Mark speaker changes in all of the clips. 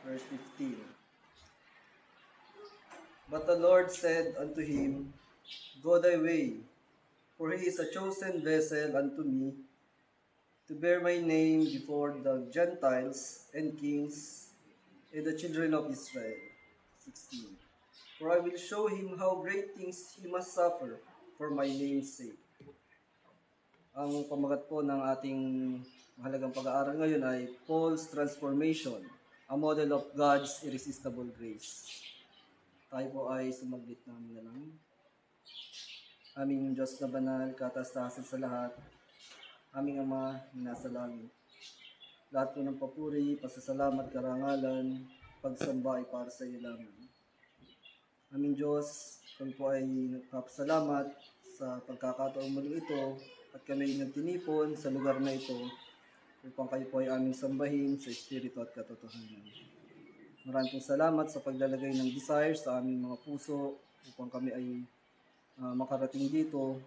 Speaker 1: verse 15. But the Lord said unto him, Go thy way, for he is a chosen vessel unto me, to bear my name before the Gentiles and kings and the children of Israel. 16. For I will show him how great things he must suffer for my name's sake. Ang pamagat po ng ating mahalagang pag-aaral ngayon ay Paul's Transformation, a model of God's irresistible grace. Tayo po ay sumaglit namin na lang. Aming Diyos na banal, kataas-taasan sa lahat, aming Ama na nasa langit. Lahat po ng papuri, pasasalamat, karangalan, pagsamba ay para sa iyo lamang. Aming Diyos, kami po ay nagpapasalamat sa pagkakataon muli ito at kami ay nagtinipon sa lugar na ito upang kayo po ay aming sambahin sa Espiritu at katotohanan. Maraming pong salamat sa paglalagay ng desire sa aming mga puso upang kami ay makarating dito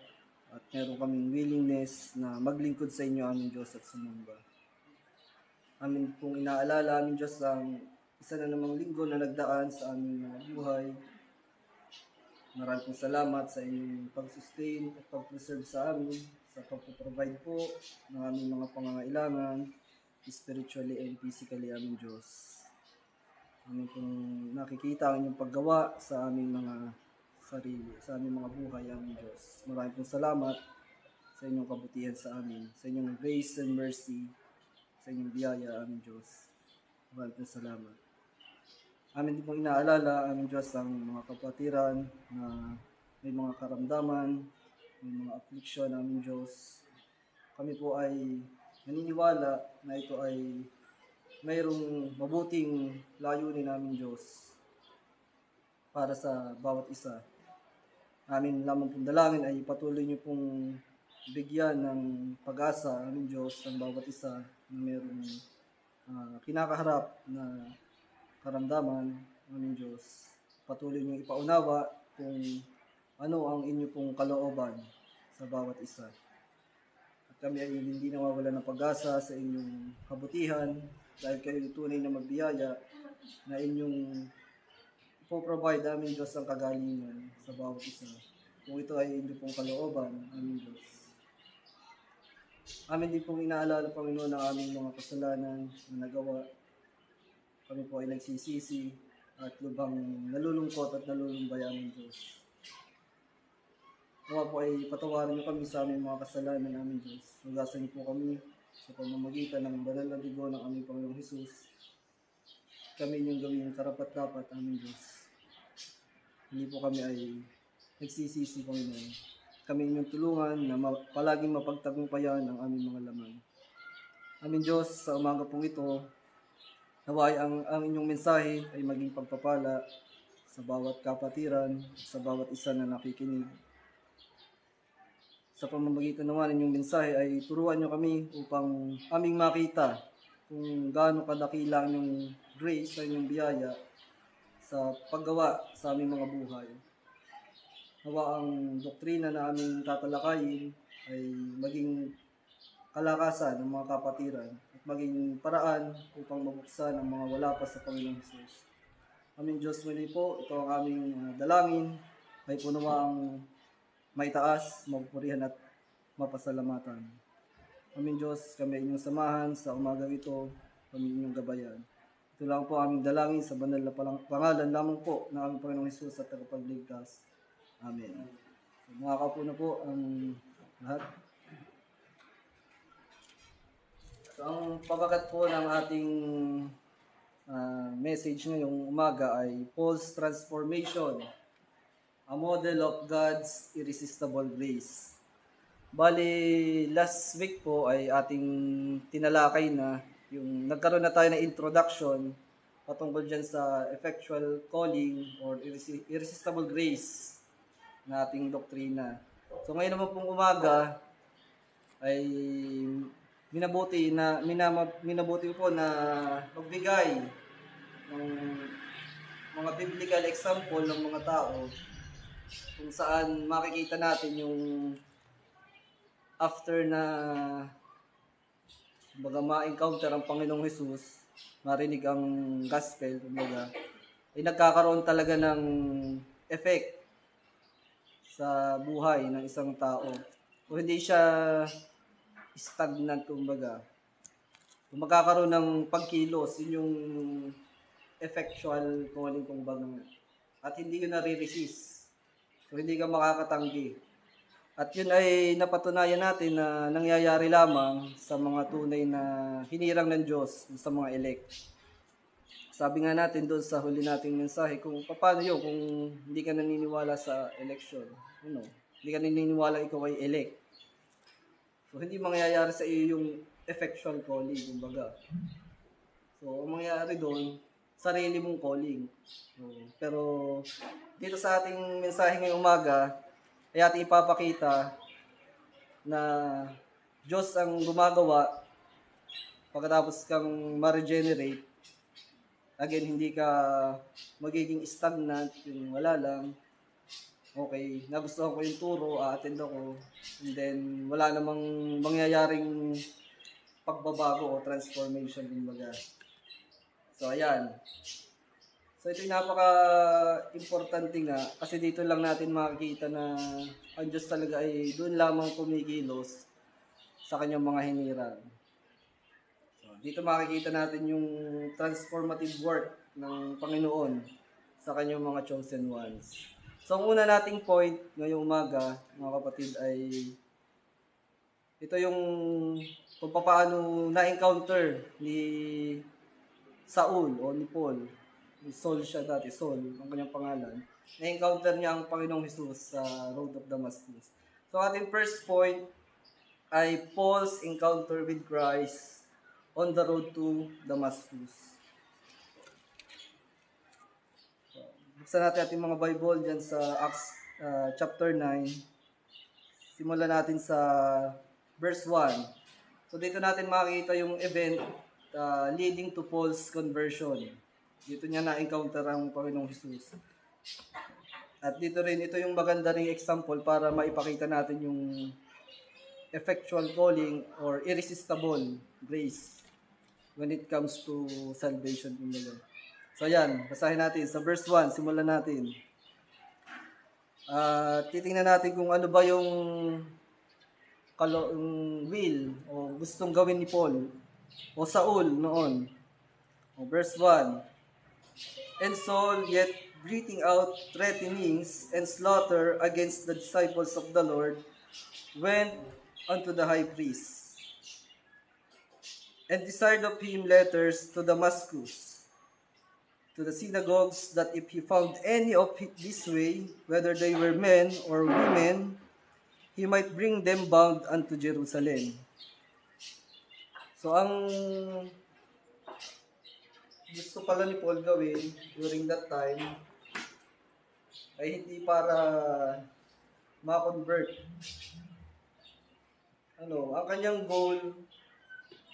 Speaker 1: at meron kaming willingness na maglingkod sa inyo aming Diyos at sumamba. Amin pong inaalala aming Diyos ang isa na namang linggo na nagdaan sa aming mga buhay. Maraming pong salamat sa inyong pag-sustain at pag-preserve sa amin, sa pag-provide po ng aming mga pangangailangan, spiritually and physically aming Diyos. Amin pong nakikita ang inyong paggawa sa aming mga sarili, sa aming mga buhay aming Diyos. Maraming pong salamat sa inyong kabutihan sa amin, sa inyong grace and mercy, sa inyong biyaya aming Diyos. Maraming pong salamat. Amin din pong inaalala aming Diyos ang mga kapatiran na may mga karamdaman, may mga affliction aming Diyos. Kami po ay naniniwala na ito ay mayroong mabuting layunin namin Diyos para sa bawat isa. Amin lamang pong dalangin ay patuloy niyo pong bigyan ng pag-asa aming Diyos ang bawat isa na mayroong kinakaharap na karamdaman aming Diyos. Patuloy niyo ipaunawa kung ano ang inyo pong kalooban sa bawat isa. At kami ay hindi nawawala ng pag-asa sa inyong kabutihan dahil kayo tunay na magbiyaya na inyong po-provide aming Diyos ang kagalingan sa bawat isa. Kung ito ay inyo pong kalooban, aming Diyos. Amin din pong inaalala, Panginoon, ang aming mga kasalanan na nagawa. Kami po ay nagsisisi at lubhang nalulungkot at nalulumbay aming Diyos. Nawa po ay patawarin niyo kami sa aming mga kasalanan aming Diyos. Hugasan niyo po kami sa pamamagitan ng banal na dugo ng aming Panginoong Hesus. Kami inyong gawing karapat-dapat aming Diyos. Hindi po kami ay nagsisisi, Panginoon. Kami inyong tulungan na palaging mapagtagumpayan ang aming mga laman. Aming Diyos, sa umaga pong ito, naway ang inyong mensahe ay maging pagpapala sa bawat kapatiran, sa bawat isa na nakikinig. Sa pamamagitan naman ng inyong mensahe ay turuan niyo kami upang aming makita kung gaano kadakila ang inyong grace, sa inyong biyaya sa paggawa sa aming mga buhay. Nawa ang doktrina na aming tatalakayin ay maging kalakasan ng mga kapatiran at maging paraan upang mabuksan ang mga wala pa sa Panginoong Hesus. Aming Diyos, muli po, ito ang aming dalangin ay punawa ang maitaas, mapupurihan at mapasalamatan. Aming Diyos, kami inyong samahan sa umagang ito, kami inyong gabayan. Ito lang po aming dalangin sa banal na pangalan lamang po ng aming Panginoong Hesus at tagapagligtas. Amen. Makakaupo na po ang lahat. So, ang pagkakat po ng ating message ngayong umaga ay Paul's Transformation, a model of God's irresistible grace. Bali, last week po ay ating tinalakay na yung nagkaroon na tayo ng introduction patungkol dyan sa effectual calling or irresistible grace na ating doktrina. So ngayon naman pong umaga ay minabuti ko po na magbigay ng mga biblical example ng mga tao kung saan makikita natin yung after na baga ma-encounter ang Panginoong Hesus, marinig ang gospel, kumbaga, ay nagkakaroon talaga ng effect sa buhay ng isang tao. O hindi siya stagnant, kumbaga. Kung magkakaroon ng pagkilos, yun yung effectual calling, kumbaga. At hindi yun nare-resist. So, hindi ka makakatanggi. At yun ay napatunayan natin na nangyayari lamang sa mga tunay na hinirang ng Diyos sa mga elect. Sabi nga natin doon sa huli nating mensahe, kung paano yun, kung hindi ka naniniwala sa election, hindi ka naniniwala ikaw ay elect. So, hindi mangyayari sa iyo yung effectual calling, kumbaga. So, ang mangyayari doon, sarili mong calling. Pero, dito sa ating mensahe ngayong umaga, ay ating ipapakita na Diyos ang gumagawa pagkatapos kang ma-regenerate. Again, hindi ka magiging stagnant, yung wala lang. Okay, nagustuhan ko yung turo, a-attend ako, and then wala namang mangyayaring pagbabago o transformation, kumbaga. So, ayan. So, ito yung napaka-importante nga, kasi dito lang natin makikita na ang Diyos talaga ay doon lamang kumikilos sa kanyang mga hinirang. Dito makikita natin yung transformative work ng Panginoon sa kanyang mga chosen ones. So, ang una nating point ngayong umaga, mga kapatid, ay ito yung kung paano na-encounter ni Saul o ni Paul. Saul siya dati, Saul, ang kanyang pangalan. Na-encounter niya ang Panginoong Jesus sa road of Damascus. So, ating first point ay Paul's encounter with Christ on the road to Damascus. So, buksan natin ating mga Bible dyan sa Acts chapter 9. Simulan natin sa verse 1. So dito natin makikita yung event leading to Paul's conversion. Dito niya na-encounter ang Panginoong Jesus. At dito rin, ito yung maganda ring example para maipakita natin yung effectual calling or irresistible grace when it comes to salvation. So yan, basahin natin sa verse 1, simulan natin. Titingnan natin kung ano ba yung will o gustong gawin ni Paul o Saul noon. Verse 1, and Saul, yet breathing out threatenings and slaughter against the disciples of the Lord, went unto the high priest, and desired of him letters to Damascus, to the synagogues, that if he found any of this way, whether they were men or women, he might bring them bound unto Jerusalem. So, ang gusto pala ni Paul gawin during that time ay hindi para ma-convert. Ang kanyang goal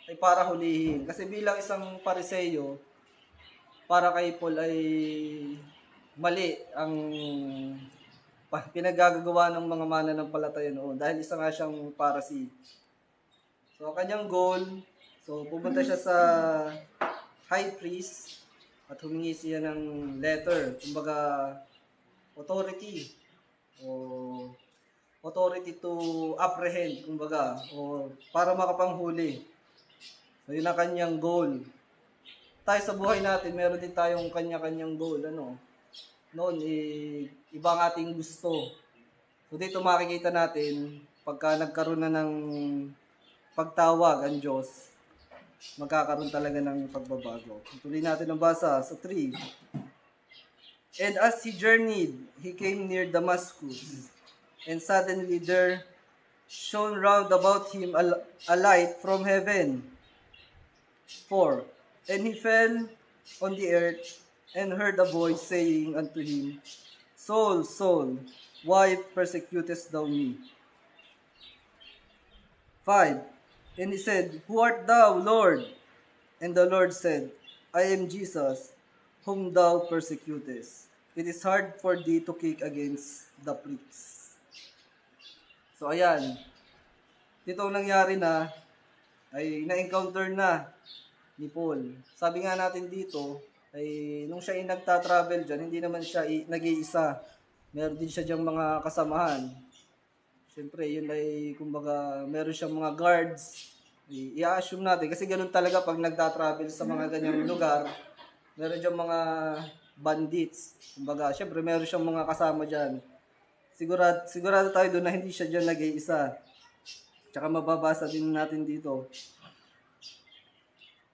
Speaker 1: ay para hulihin. Kasi bilang isang Pariseo, para kay Paul ay mali ang pinagagagawa ng mga mananampalataya noon dahil isa nga siyang Pharisee. So, ang kanyang goal, so pumunta siya sa high priest at humingi siya ng letter, kumbaga authority to apprehend, kumbaga, o para makapanghuli. So, yun ang kanyang goal. Tayo sa buhay natin, meron din tayong kanya-kanyang goal. Noon, iba ang ating gusto. So, dito makikita natin, pagka nagkaroon na ng pagtawag ang Diyos, magkakaroon talaga ng pagbabago. Tuloy natin ang basa sa 3. And as he journeyed, he came near Damascus, and suddenly there shone round about him a light from heaven. 4. And he fell on the earth, and heard a voice saying unto him, Saul, Saul, why persecutest thou me? 5. And he said, Who art thou, Lord? And the Lord said, I am Jesus, whom thou persecutest. It is hard for thee to kick against the pricks. So ayan, dito nangyari na, ay na-encounter na ni Paul. Sabi nga natin dito, ay nung siya ay nagta-travel dyan, hindi naman siya nag-iisa. Meron din siya diyang mga kasamahan. Siyempre, yun ay, kumbaga, meron siyang mga guards. I-assume natin, kasi ganun talaga pag nagta-travel sa mga ganyang lugar, meron diyang mga bandits. Kumbaga, siyempre, meron siyang mga kasama dyan. Sigurado tayo doon na hindi siya dyan nag-iisa. Tsaka mababasa din natin dito.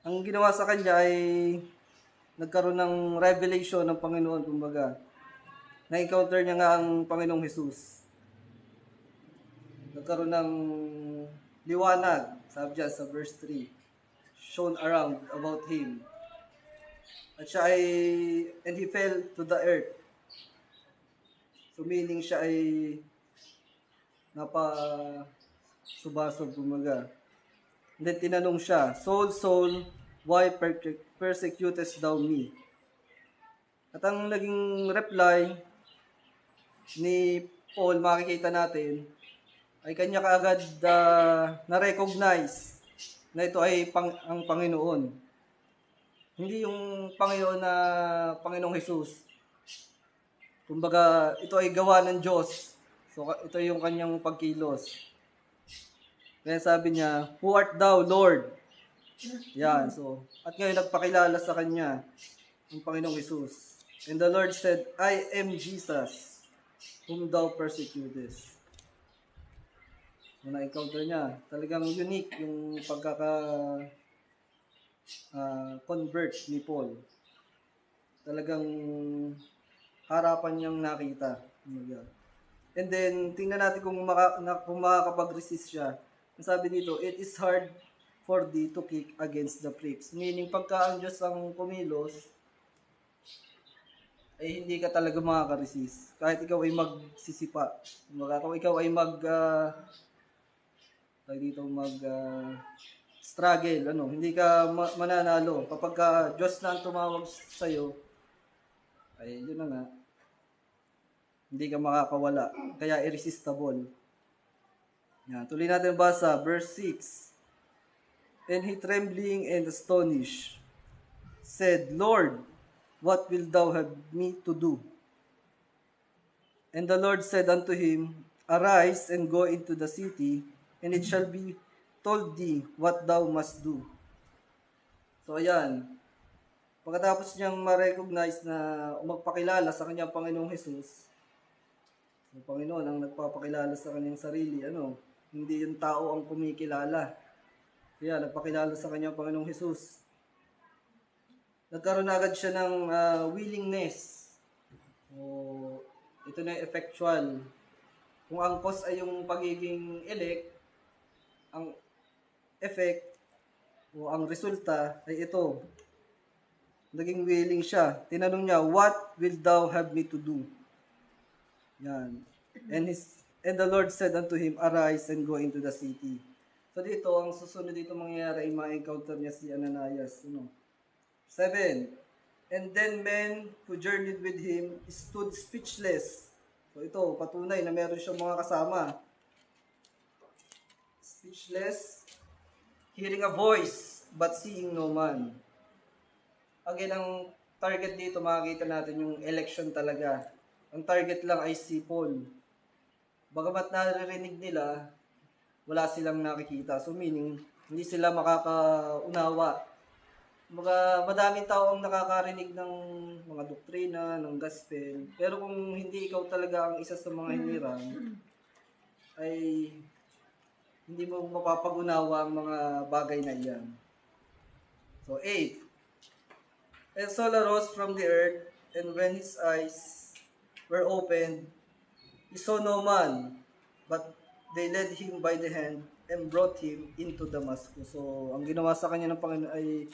Speaker 1: Ang ginawa sa kanya ay nagkaroon ng revelation ng Panginoon, kumbaga. Na-encounter niya nga ang Panginoong Jesus. Nagkaroon ng liwanag, sabi dyan sa verse 3, shown around about him. At siya ay, and he fell to the earth. So meaning siya ay napasubasog, kumbaga. And then tinanong siya, Saul, Saul, why persecutest thou me? At ang naging reply ni Paul, makikita natin, ay kanya kaagad na-recognize na ito ay ang Panginoon. Hindi yung Panginoon na Panginoong Jesus. Kumbaga, ito ay gawa ng Diyos. So, ito yung kanyang pagkilos. Kaya sabi niya, Who art thou, Lord? Yan, so, at ngayon nagpakilala sa kanya ang Panginoong Jesus. And the Lord said, I am Jesus, whom thou persecutest. So, na-encounter niya. Talagang unique yung pagkaka-convert ni Paul. Talagang harapan niyang nakita. And then, tingnan natin kung makakapag-resist siya. Ang sabi dito, it is hard for thee to kick against the pricks. Meaning, pagka ang Diyos ang kumilos, ay hindi ka talaga makaka-resist. Kahit ikaw ay magsisipa. Kung ikaw ay struggle, hindi ka mananalo. Kapag Diyos na ang tumawag sa iyo, ay yun na nga, hindi ka makakawala. Kaya irresistible. Yan, tuloy natin basa, verse 6. And he trembling and astonished said, Lord, what wilt thou have me to do? And the Lord said unto him, Arise and go into the city, and it shall be told thee what thou must do. So ayan, pagkatapos niyang ma-recognize na magpakilala sa kanyang Panginoong Jesus, ang Panginoon ang nagpapakilala sa kanyang sarili, hindi yung tao ang kumikilala. Kaya nagpakilala sa kanyang Panginoong Jesus. Nagkaroon agad siya ng willingness. O, ito na yung effectual. Kung ang cause ay yung pagiging elect, ang effect o ang resulta ay ito. Naging willing siya. Tinanong niya, what will thou have me to do? Yan. And the Lord said unto him, Arise and go into the city. So dito, ang susunod dito mangyayari ay ma-encounter niya si Ananias. 7. And then men who journeyed with him stood speechless. So ito, patunay na meron siyang mga kasama. Speechless, hearing a voice, but seeing no man. Again, ang target dito, makikita natin yung election talaga. Ang target lang ay si Paul. Bagamat naririnig nila, wala silang nakikita. So meaning, hindi sila makakaunawa. Madaming tao ang nakakarinig ng mga doktrina, ng gospel. Pero kung hindi ikaw talaga ang isa sa mga hinirang, ay hindi mo mapapag-unawa ang mga bagay na iyan. So 8. And Saul arose from the earth, and when his eyes were opened, he saw no man, but they led him by the hand and brought him into Damascus. So, ang ginawa sa kanya ng Panginoon ay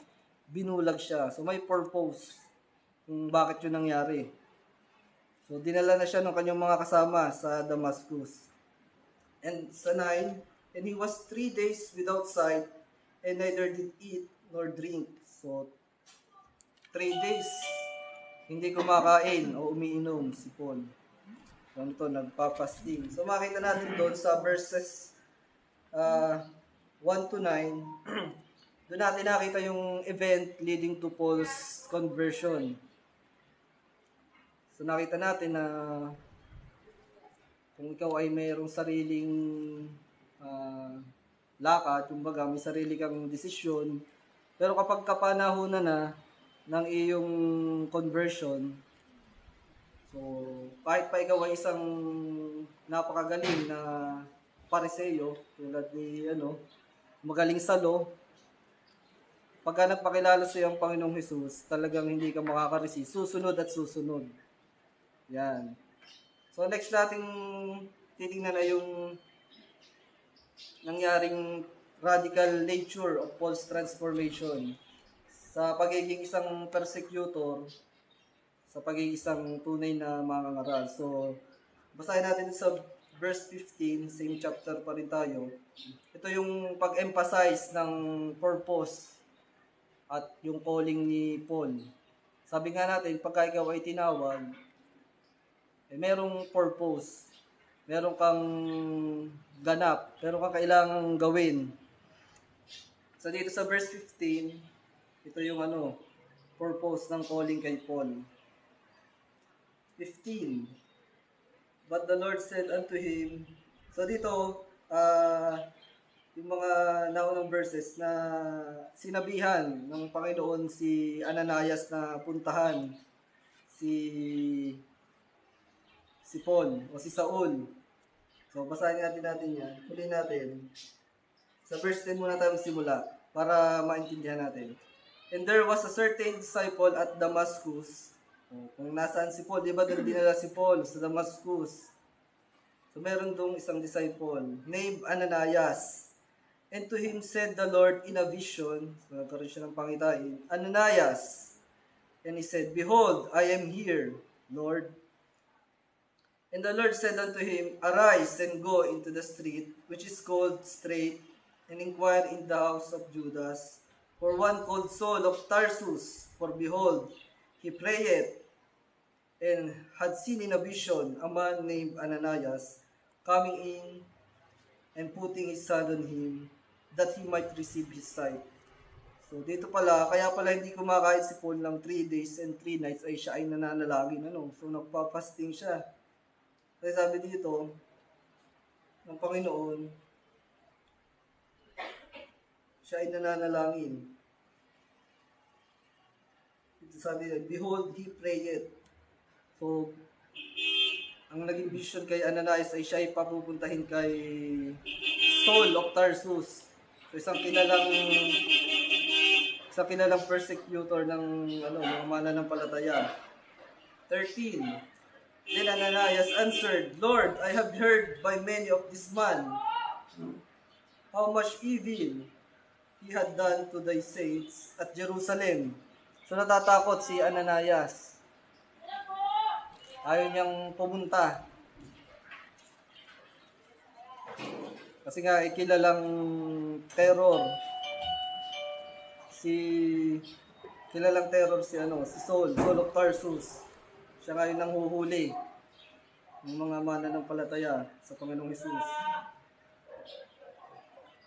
Speaker 1: binulag siya. So, may purpose kung bakit yun nangyari. So, dinala na siya ng kanyang mga kasama sa Damascus. And sa 9, and he was 3 days without sight, and neither did eat nor drink. So, 3 days, hindi kumakain o umiinom si Paul. So, nagpa-fasting. So, makita natin doon sa verses 1 to 9, doon natin nakita yung event leading to Paul's conversion. So nakita natin na kung ikaw ay mayroong sariling lakad, kumbaga may sarili kang desisyon, pero kapag kapanahonan na ng iyong conversion, so kahit pa ikaw ay isang napakagaling na pariseyo, tulad ni magaling sa law, pagka nagpakilala sa iyo ang Panginoong Hesus, talagang hindi ka makaka-resist. Susunod at susunod. Yan. So next nating titingnan ay yung nangyaring radical nature of Paul's transformation sa pagiging isang persecutor, sa pagiging isang tunay na mangangaral. So, basahin natin sa verse 15, same chapter pa rin tayo. Ito yung pag-emphasize ng purpose at yung calling ni Paul. Sabi nga natin, pagka ikaw ay tinawag, merong purpose. Meron kang ganap. Meron kang kailangang gawin. So dito sa verse 15, ito yung purpose ng calling kay Paul. 15. But the Lord said unto him, so dito, yung mga naunang verses na sinabihan ng Panginoon si Ananias na puntahan si Paul o si Saul. So, basahin natin yan. Huli natin. Sa verse 10 muna tayo simula para maintindihan natin. And there was a certain disciple at Damascus. Kung nasaan si Paul, di ba doon dinala si Paul sa Damascus? So, meron dong isang disciple named Ananias. And to him said the Lord in a vision, so nagkaroon siya ng pangitain, Ananias. And he said, Behold, I am here, Lord. And the Lord said unto him, Arise and go into the street, which is called Straight, and inquire in the house of Judas, for one called Saul of Tarsus. For behold, he prayeth, and had seen in a vision a man named Ananias, coming in and putting his hand on him, that he might receive his sight. So dito pala, kaya pala hindi kumakain si Paul ng 3 days and 3 nights ay siya ay nananalangin. So nagpa-fasting siya. Kasi sabi dito, ng Panginoon, siya ay nananalangin. Ito sabi niya, Behold, he prayeth. So, ang naging vision kay Ananias ay siya ay papupuntahin kay Saul of Tarsus. So, isang kilalang persecutor ng mga mananampalataya. 13. Then Ananias answered, Lord, I have heard by many of this man how much evil he had done to thy saints at Jerusalem. So natatakot si Ananias. Ayaw niyang pumunta. Kasi nga, kilalang terror si Saul of Tarsus. Siya nga yung nanghuhuli ng mga mananampalataya sa Panginoong Hesus.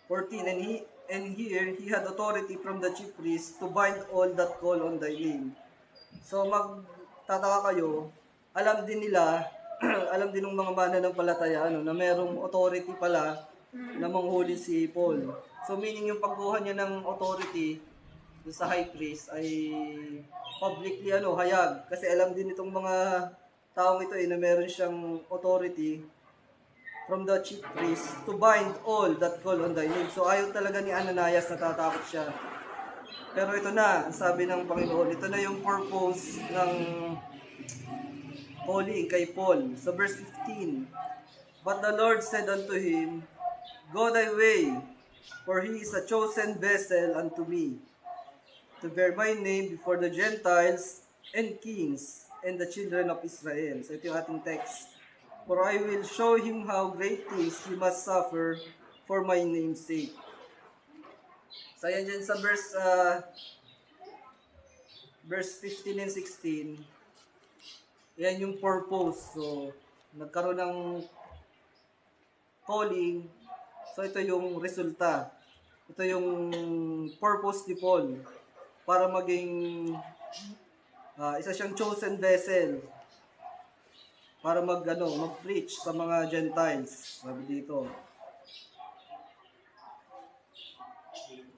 Speaker 1: 14, and here he had authority from the chief priest to bind all that call on thy name. So magtataka kayo, alam din ng mga mananampalataya na merong authority pala na manghuli si Paul. So meaning yung pagkuha niya ng authority sa high priest ay publicly hayag. Kasi alam din itong mga taong ito na meron siyang authority from the chief priest to bind all that call on thy name. So ayaw talaga ni Ananias, natatakot siya. Pero ito na, sabi ng Panginoon, ito na yung purpose ng calling kay Paul. Sa verse 15, But the Lord said unto him, Go thy way, for he is a chosen vessel unto me, to bear my name before the Gentiles and kings and the children of Israel. So ito yung ating text. For I will show him how great things he must suffer for my name's sake. So yan dyan sa verse 15 and 16, yan yung purpose. So, nagkaroon ng calling. So ito yung resulta. Ito yung purpose ni Paul para maging isa siyang chosen vessel para mag-preach sa mga Gentiles. Sabi dito.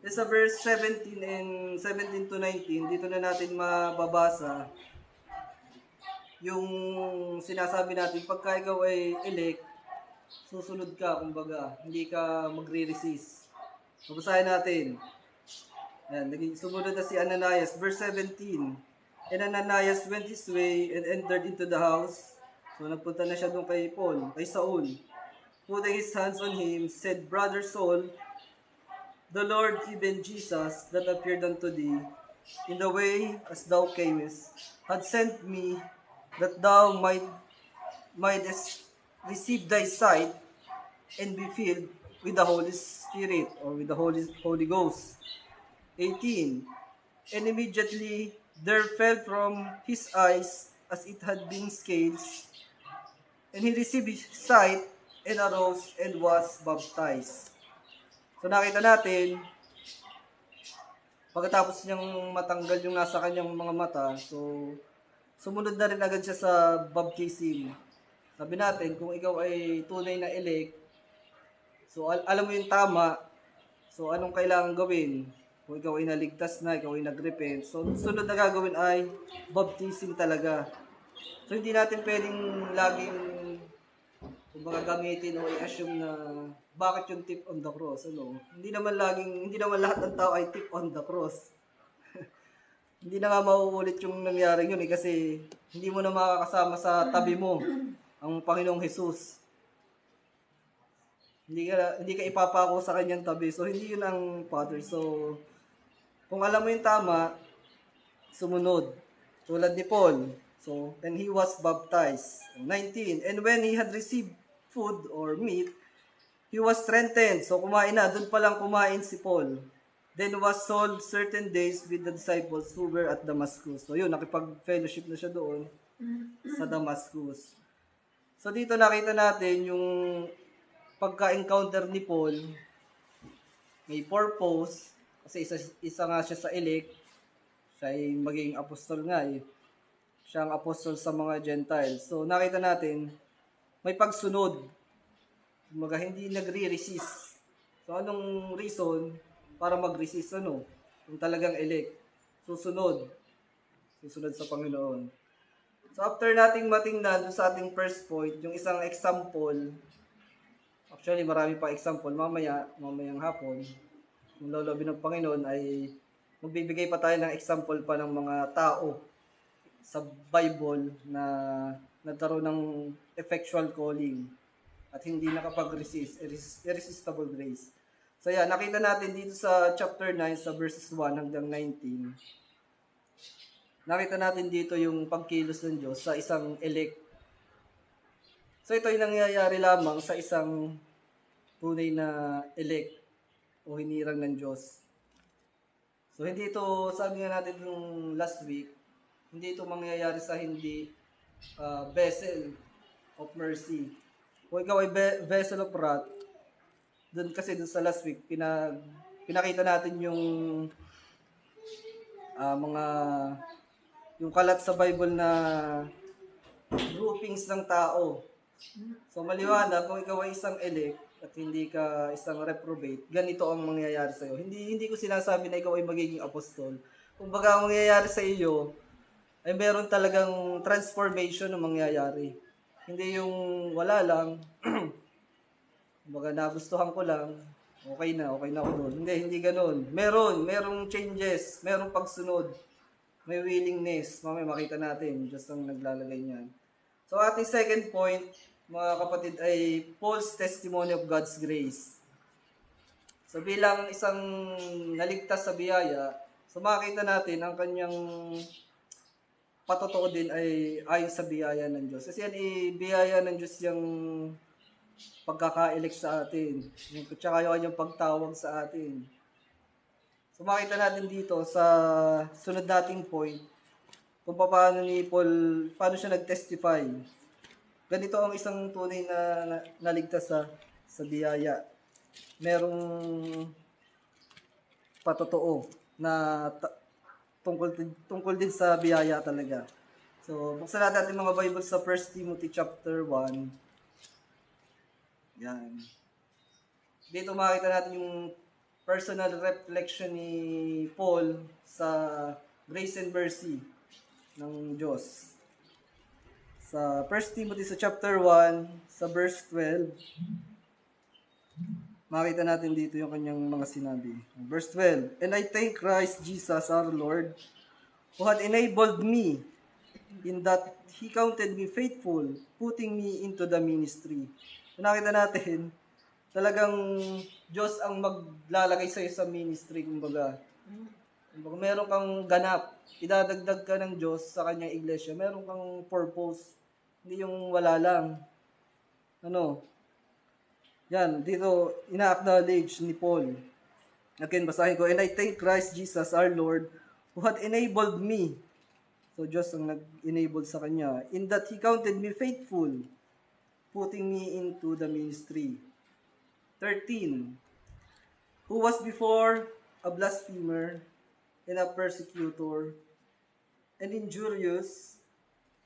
Speaker 1: Sa verse 17 and 17 to 19, dito na natin mababasa yung sinasabi natin, pagka ikaw ay elect, susunod ka, kumbaga, hindi ka magre-resist. Babasahin natin. Yan, sumunod na si Ananias, verse 17. And Ananias went his way and entered into the house. So nagpunta na siya doon kay Saul. Putting his hands on him, said, Brother Saul, the Lord, even Jesus, that appeared unto thee, in the way as thou camest, had sent me, that thou mightest receive thy sight, and be filled with the Holy Spirit, or with the Holy Ghost. 18. And immediately there fell from his eyes as it had been scales, and he received his sight, and arose, and was baptized. So nakita natin, pagkatapos niyang matanggal yung nasa kanyang mga mata, so sumunod na rin agad siya sa baptism. Sabi natin, kung ikaw ay tunay na elect, so alam mo yung tama, so anong kailangan gawin? Kung ikaw ay naligtas na, ikaw ay nagrepent, so sunod na gagawin ay baptism talaga. So hindi natin pwedeng laging gamitin o i-assume na bakit yung tip on the cross, Hindi naman lahat ng tao ay tip on the cross. Hindi na nga mauulit yung nangyari yun kasi hindi mo na makakasama sa tabi mo ang Panginoong Jesus. Hindi ka ipapako sa kanyang tabi. So hindi yun ang Father. So kung alam mo yung tama, sumunod. Tulad ni Paul. So, and he was baptized. 19. And when he had received food or meat, he was strengthened. So, kumain na. Doon palang kumain si Paul. Then was Saul certain days with the disciples who were at Damascus. So, yun, nakipag-fellowship na siya doon sa Damascus. So, dito nakita natin yung pagka-encounter ni Paul. May purpose. Kasi isa nga siya sa elect. Siya ay maging apostol nga eh. Siya ang apostol sa mga Gentiles. So, nakita natin, may pagsunod. Kumbaga, hindi nagre-resist. So, anong reason para mag-resist? Kung talagang elect. Susunod sa Panginoon. So, after nating matingnan sa ating first point, yung isang example, actually, marami pa example, mamayang hapon, yung lolobin ng Panginoon ay magbibigay pa tayo ng example pa ng mga tao sa Bible na nagkaroon ng effectual calling at hindi nakapag-resist, irresistible grace. So yeah, nakita natin dito sa chapter 9 sa verses 1 hanggang 19. Nakita natin dito yung pagkilos ng Diyos sa isang elect. So ito ay nangyayari lamang sa isang tunay na elect o hinirang ng Diyos. So hindi ito, sabi nga natin nung last week, hindi ito mangyayari sa hindi vessel of mercy. Kung ikaw ay vessel of wrath, doon sa last week, pinakita natin yung yung kalat sa Bible na groupings ng tao. So maliwanag, kung ikaw ay isang elect at hindi ka isang reprobate, ganito ang mangyayari sa iyo. Hindi ko sinasabi na ikaw ay magiging apostol. Kung baga ang mangyayari sa iyo, ay meron talagang transformation na mangyayari. Hindi yung wala lang, baga nagustuhan ko lang, okay na ako doon. Hindi ganoon. Merong changes, merong pagsunod, may willingness. Mamaya makita natin, Diyos ang naglalagay niyan. So ating second point, mga kapatid, ay Paul's testimony of God's grace. So bilang isang naligtas sa biyaya, so makita natin ang kanyang patotoo din ay ayon sa biyaya ng Diyos. Kasi yan biyaya ng Diyos yung pagkaka-elect sa atin. Tsaka yung pagtawag sa atin. So makita natin dito sa sunod nating point kung paano siya nag-testify. Ganito ang isang tunay na naligtas sa biyaya. Merong patotoo na tungkol din sa biyaya talaga. So, buksan natin ating mga Bible sa 1 Timothy chapter 1. Yan. Dito makita natin yung personal reflection ni Paul sa grace and mercy ng Diyos. Sa 1 Timothy sa chapter 1, sa verse 12, makita natin dito yung kanyang mga sinabi. Verse 12, "And I thank Christ Jesus our Lord, who had enabled me, in that He counted me faithful, putting me into the ministry." So, nakita natin, talagang Diyos ang maglalagay sa'yo sa ministry, kumbaga. Kumbaga, meron kang ganap, idadagdag ka ng Diyos sa kanyang iglesia, meron kang purpose, hindi yung wala lang. Yan, dito, ina-acknowledge ni Paul. Again, basahin ko, "And I thank Christ Jesus our Lord, who had enabled me." So, Diyos ang nag-enable sa kanya. "In that He counted me faithful, putting me into the ministry." 13. "Who was before a blasphemer and a persecutor and injurious,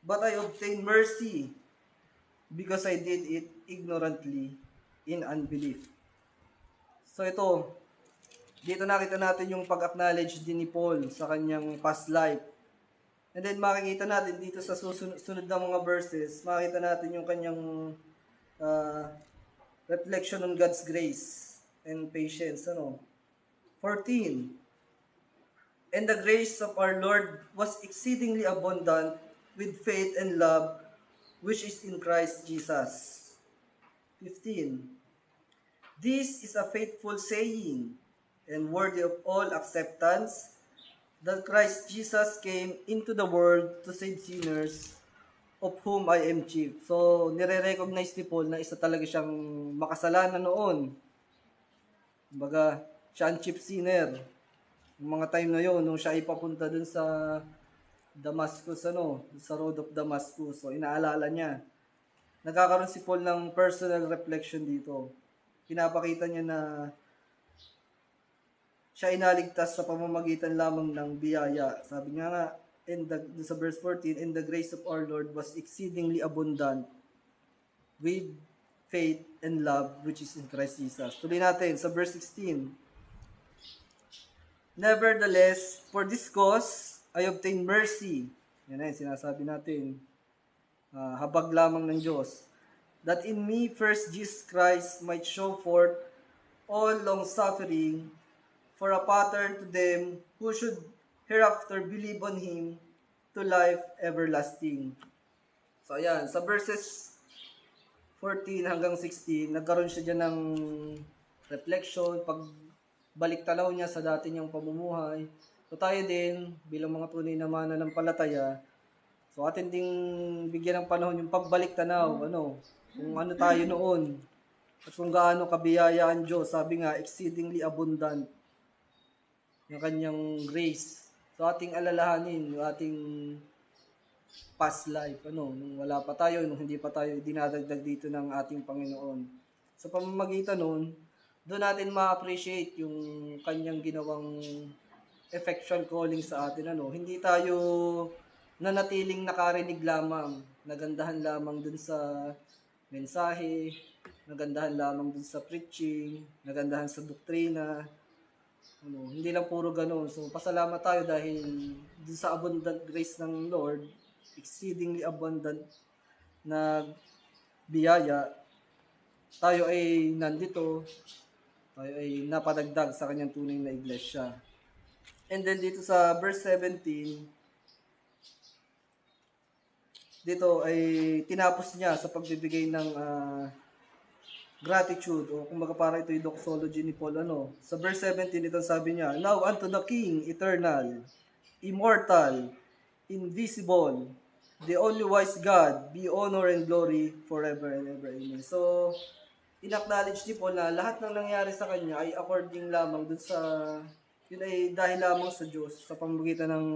Speaker 1: but I obtained mercy because I did it ignorantly in unbelief." So ito, dito nakita natin yung pag-acknowledge din ni Paul sa kanyang past life. And then makikita natin dito sa sunod na mga verses, makikita natin yung kanyang reflection on God's grace and patience. 14. "And the grace of our Lord was exceedingly abundant with faith and love, which is in Christ Jesus." 15. "This is a faithful saying and worthy of all acceptance, that Christ Jesus came into the world to save sinners, of whom I am chief." So, nire-recognize ni Paul na isa talaga siyang makasalanan noon. Kumbaga, siya ang chief sinner. Yung mga time na yon, nung siya ay papunta dun sa Damascus, sa road of Damascus. So, inaalala niya. Nagkakaroon si Paul ng personal reflection dito. Pinapakita niya na siya inaligtas sa pamamagitan lamang ng biyaya. Sabi nga nga, sa verse 14, "And the grace of our Lord was exceedingly abundant with faith and love, which is in Christ Jesus." Tuloy natin sa verse 16. "Nevertheless, for this cause, I obtained mercy." Yan na yung sinasabi natin. Habag lamang ng Diyos. "That in me first Jesus Christ might show forth all long-suffering, for a pattern to them who should hereafter believe on Him, to life everlasting." So ayan, sa verses 14 hanggang 16, nagkaroon siya dyan ng reflection, pagbalik tanaw niya sa dati niyang pamumuhay. So tayo din, bilang mga tunay na mananampalataya, so atin ding bigyan ng panahon yung pagbalik tanaw, kung ano tayo noon, at kung gaano kabiyaya ang Diyos. Sabi nga, exceedingly abundant yung kanyang grace. So ating alalahanin yung ating past life, nung wala pa tayo, nung hindi pa tayo dinadagdag dito ng ating Panginoon. Sa pamamagitan nun, doon natin ma-appreciate yung kanyang ginawang effectual calling sa atin. Hindi tayo nanatiling nakarinig lamang, nagandahan lamang dun sa mensahe, nagandahan lamang dun sa preaching, nagandahan sa doktrina. Hindi lang puro ganun. So, pasalamat tayo dahil dun sa abundant grace ng Lord, exceedingly abundant na biyaya, tayo ay nandito, tayo ay napadagdag sa kanyang tunay na iglesia. And then dito sa verse 17, dito ay tinapos niya sa pagbibigay ng gratitude, o kumbaga para ito yung doxology ni Paul. Sa verse 17, ito sabi niya, "Now unto the King, eternal, immortal, invisible, the only wise God, be honor and glory forever and ever. Amen." So, in-acknowledge ni Paul na lahat ng nangyari sa kanya ay according lamang dun sa, yun ay dahil lamang sa Diyos, sa pamamagitan ng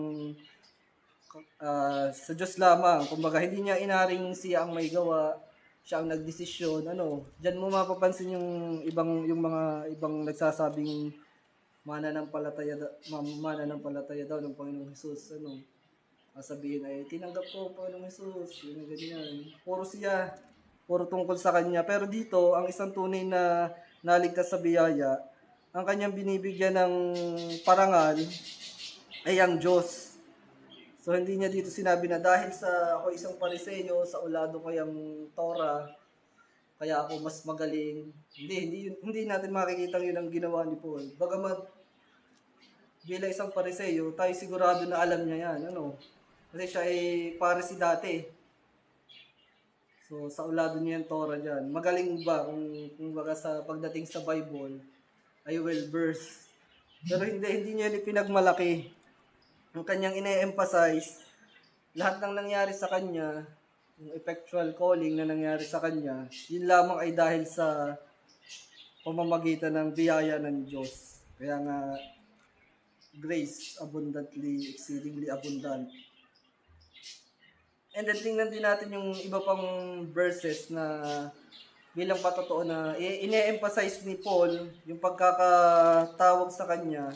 Speaker 1: sa Diyos lamang. Kumbaga, hindi niya inaring siya ang may gawa, siya ang nagdesisyon. Diyan mo mapapansin yung mga ibang nagsasabing mananampalataya daw ng Panginoong Hesus. Sabihin ay, tinanggap ko ang Panginoong Hesus, yun ang ganyan. Puro tungkol sa Kanya. Pero dito, ang isang tunay na naligtas sa biyaya, ang Kanyang binibigyan ng parangal ay ang Diyos. So, hindi niya dito sinabi na dahil sa ako isang Pariseyo, sa ulado ko yung Torah, kaya ako mas magaling. Hindi natin makikita yun ang ginawa ni Paul. Bagamat bilang isang Pariseyo, tayo sigurado na alam niya yan. Kasi siya ay Pharisee dati. So, sa ulado niya yung Torah dyan. Magaling ba kung baga sa pagdating sa Bible, ay well-versed. Pero hindi niya pinagmalaki. Ang kanyang ine-emphasize, lahat ng nangyari sa kanya, yung effectual calling na nangyari sa kanya, yun lamang ay dahil sa pamamagitan ng biyaya ng Diyos. Kaya nga, grace abundantly, exceedingly abundant. And then tingnan din natin yung iba pang verses na bilang patotoo na ine-emphasize ni Paul yung pagkakatawag sa kanya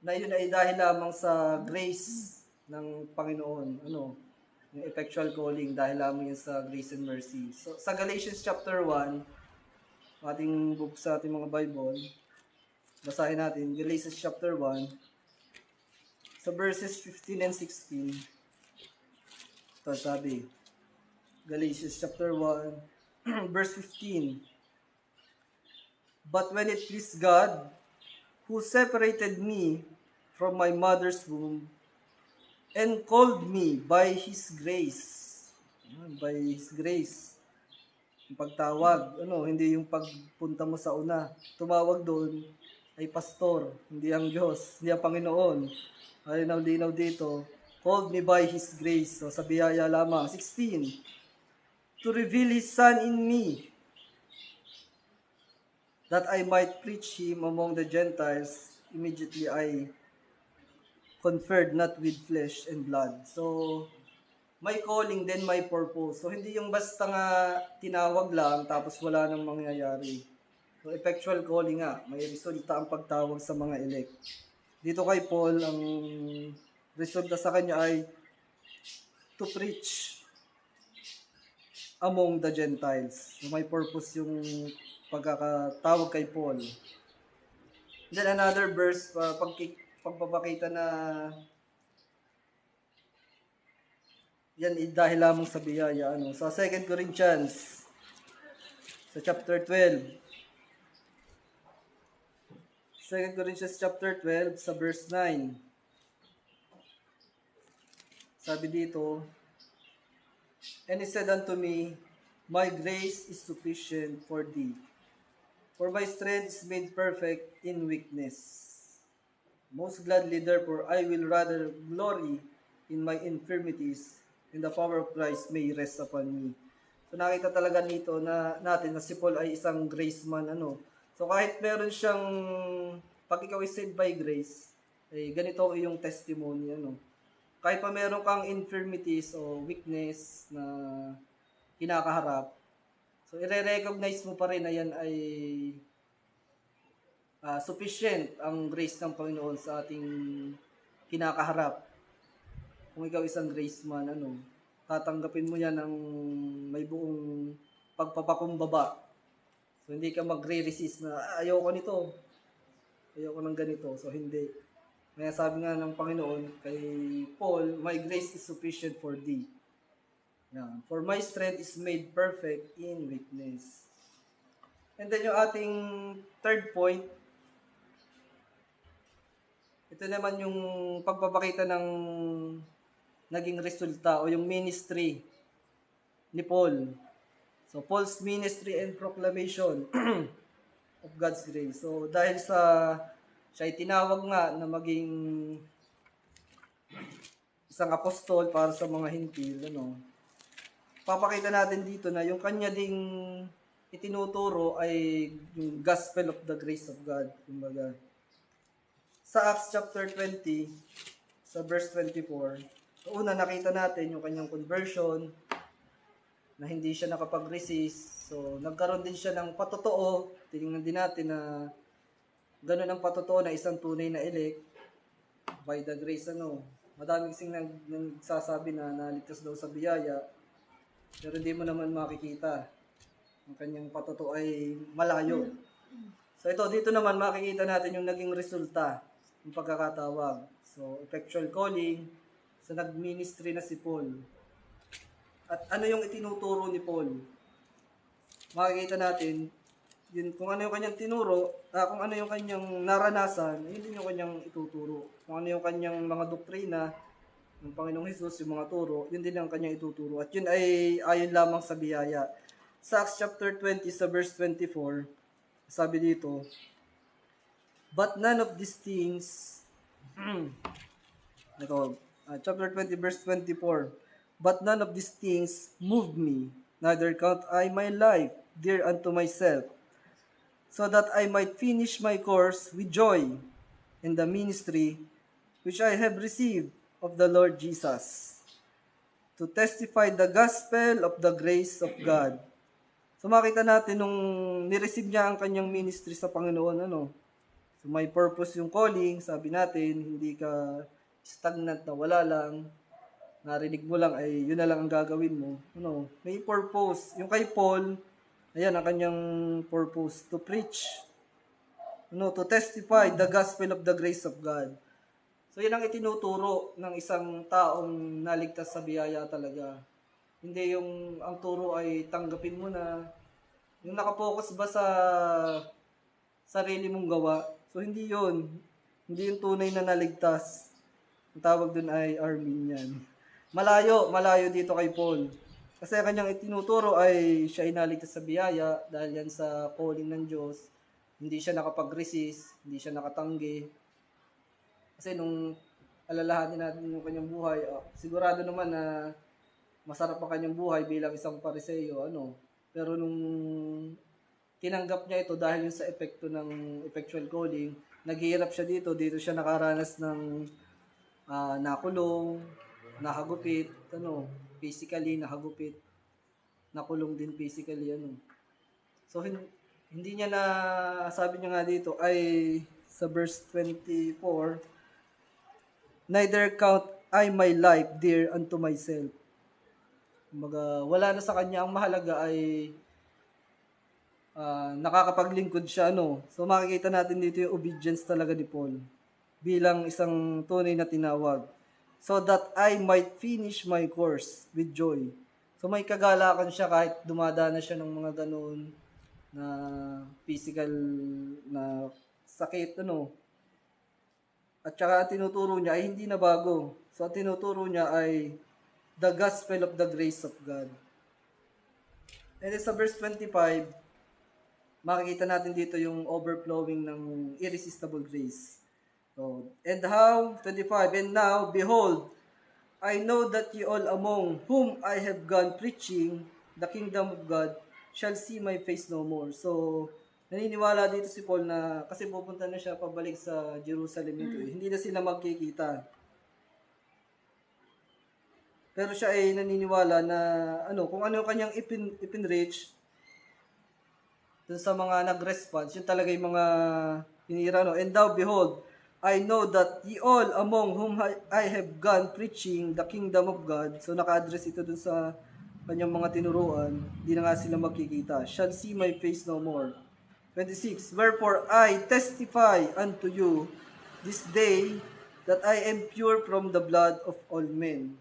Speaker 1: na yun ay dahil lamang sa grace ng Panginoon. Yung effectual calling dahil lamang yun sa grace and mercy. So sa Galatians chapter 1, ating book sa ating mga Bible, basahin natin Galatians chapter 1 sa verses 15 and 16. Ito sabi, Galatians chapter 1, verse 15. But when it pleased God, who separated me from my mother's womb, and called me by His grace. By His grace. Yung pagtawag, hindi yung pagpunta mo sa una. Tumawag doon ay pastor, hindi ang Diyos, hindi ang Panginoon. Linaw dito, called me by His grace. So, sa biyaya lamang. 16. To reveal His Son in me, that I might preach Him among the Gentiles. Immediately I conferred not with flesh and blood. So, may calling then may purpose. So, hindi yung basta nga tinawag lang tapos wala nang mangyayari. So, effectual calling nga. May resulta ang pagtawag sa mga elect. Dito kay Paul, ang resulta sa kanya ay to preach among the Gentiles. So, may purpose yung pagkakatawag kay Paul. Then another verse, pagpapakita na yan dahil lamang sa biyaya. Sa 2 Corinthians, sa chapter 12. 2 Corinthians chapter 12, sa verse 9. Sabi dito, and He said unto me, my grace is sufficient for thee, for my strength is made perfect in weakness. Most gladly therefore I will rather glory in my infirmities, and the power of Christ may rest upon me. So nakita talaga nito natin na si Paul ay isang grace man. So kahit meron siyang, pag ikaw is saved by grace, ganito ang iyong testimony. Kahit pa meron kang infirmities o weakness na kinakaharap, so i-recognize mo pa rin na yan ay sufficient ang grace ng Panginoon sa ating kinakaharap. Kung ikaw isang grace man, tatanggapin mo yan ng may buong pagpapakumbaba. So hindi ka magre-resist na ayoko nito, ayoko ng ganito. So hindi. Kaya sabi nga ng Panginoon kay Paul, my grace is sufficient for thee. Yan. For my strength is made perfect in weakness. And then yung ating third point, ito naman yung pagpapakita ng naging resulta o yung ministry ni Paul. So, Paul's ministry and proclamation of God's grace. So, dahil siya ay tinawag nga na maging isang apostol para sa mga hintil, papakita natin dito na yung kanya ding itinuturo ay yung gospel of the grace of God. Kumbaga, sa Acts chapter 20, sa verse 24, una nakita natin yung kanyang conversion, na hindi siya nakapag-resist. So, nagkaroon din siya ng patotoo. Tingnan din natin na ganun ang patotoo na isang tunay na elect by the grace, madami kasing nagsasabi na naligtas daw sa biyaya, pero hindi mo naman makikita. Ang kanyang patotoo ay malayo. So ito, dito naman makikita natin yung naging resulta ng pagkakatawag. So, effectual calling, sa nag-ministry na si Paul. At ano yung itinuturo ni Paul? Makikita natin, yun, kung ano yung kanyang tinuro, kung ano yung kanyang naranasan, yun din yung kanyang ituturo. Kung ano yung kanyang mga doktrina ng Panginoong Hesus, yung mga turo, yun din ang kanyang ituturo. At yun ay ayon lamang sa biyaya. Sa Acts chapter 20, sa verse 24, sabi dito, but none of these things, chapter 20, verse 24, but none of these things moved me, neither count I my life dear unto myself, so that I might finish my course with joy in the ministry which I have received of the Lord Jesus, to testify the gospel of the grace of God. So makita natin nung nireceive niya ang kanyang ministry sa Panginoon, So may purpose yung calling, sabi natin, hindi ka stagnant na wala lang, narinig mo lang ay yun na lang ang gagawin mo. May purpose. Yung kay Paul, ayan ang kanyang purpose, to preach, to testify the gospel of the grace of God. So yan ang itinuturo ng isang taong naligtas sa biyaya talaga. Hindi yung ang turo ay tanggapin mo na, yung nakapokus ba sa sarili mong gawa. So hindi yun. Hindi yung tunay na naligtas. Ang tawag dun ay Arminian. Malayo dito kay Paul. Kasi kanyang itinuturo ay siya ay naligtas sa biyaya dahil yan sa calling ng Diyos. Hindi siya nakapag-resist, hindi siya nakatanggi. Kasi nung alalahanin natin yung kanyang buhay, sigurado naman na masarap ang kanyang buhay bilang isang Pariseo, Pero nung tinanggap niya ito dahil yung sa epekto ng effectual calling, naghihirap siya dito siya nakaranas ng nakulong, nahagupit, physically nahagupit, nakulong din physically, So hindi niya na, sabi niya nga dito ay sa verse 24, neither count I my life dear unto myself. Wala na sa kanya, ang mahalaga ay nakakapaglingkod siya, So makikita natin dito yung obedience talaga ni Paul bilang isang tunay na tinawag. So that I might finish my course with joy. So may kagalakan siya kahit dumadana siya ng mga ganun na physical na sakit, At saka tinuturo niya ay hindi na bago. So tinuturo niya ay the gospel of the grace of God. And then sa verse 25, makikita natin dito yung overflowing ng irresistible grace. So, and how, 25, and now, behold, I know that ye all among whom I have gone preaching the kingdom of God shall see my face no more. So, naniniwala dito si Paul na, kasi pupunta na siya pabalik sa Jerusalem nito, hindi na sila magkikita. Pero siya ay naniniwala na kung ano yung kanyang ipinreach dun sa mga nag-response, yun talaga yung mga hinira. And thou behold, I know that ye all among whom I have gone preaching the kingdom of God. So naka-address ito dun sa kanyang mga tinuruan, di na nga sila magkikita. Shall see my face no more. 26, wherefore I testify unto you this day that I am pure from the blood of all men.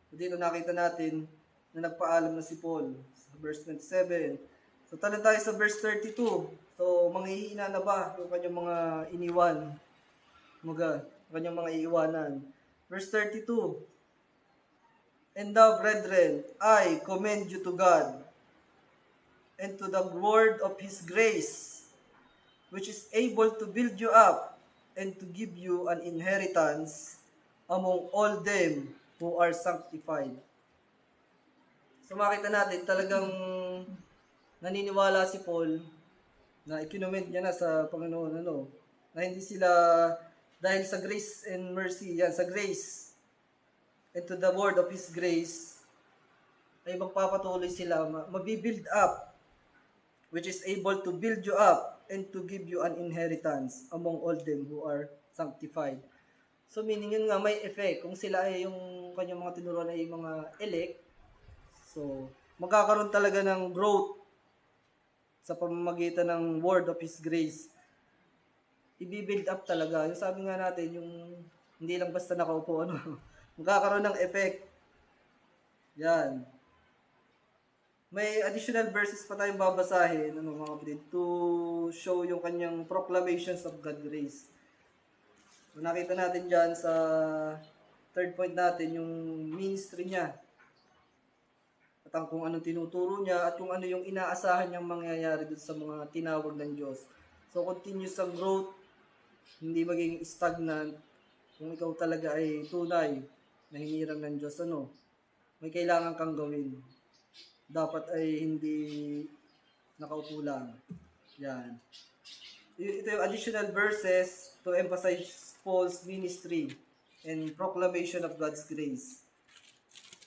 Speaker 1: So dito nakita natin na nagpaalam na si Paul sa verse 27. So tala tayo sa verse 32. So manghihina na ba yung kanyang mga iniwan? Kanyang mga iiwanan. Verse 32. And thou, brethren, I commend you to God and to the word of His grace, which is able to build you up and to give you an inheritance among all them who are sanctified. So makita natin talagang naniniwala si Paul na ikinomment niya na sa Panginoon na hindi sila dahil sa grace and mercy, sa grace and to the word of His grace ay magpapatuloy sila, mabibuild up, which is able to build you up and to give you an inheritance among all them who are sanctified. So meaning yun nga may effect. Kung sila ay yung kanyang mga tinuruan ay mga elect, so magkakaroon talaga ng growth sa pamamagitan ng word of His grace. I-build up talaga. Yung sabi nga natin, yung hindi lang basta nakaupo, magkakaroon ng effect. Yan. May additional verses pa tayong babasahin, mga kapatid, to show yung kanyang proclamations of God's grace. So, nakita natin dyan sa third point natin, yung ministry niya. At ang kung anong tinuturo niya at kung ano yung inaasahan niyang mangyayari dun sa mga tinawag ng Diyos. So, continuous ang growth, hindi maging stagnant. Kung ikaw talaga ay tunay na hinirang ng Diyos, may kailangan kang gawin. Dapat ay hindi nakaupo lang. Yan. Ito yung additional verses to emphasize Paul's ministry and proclamation of God's grace.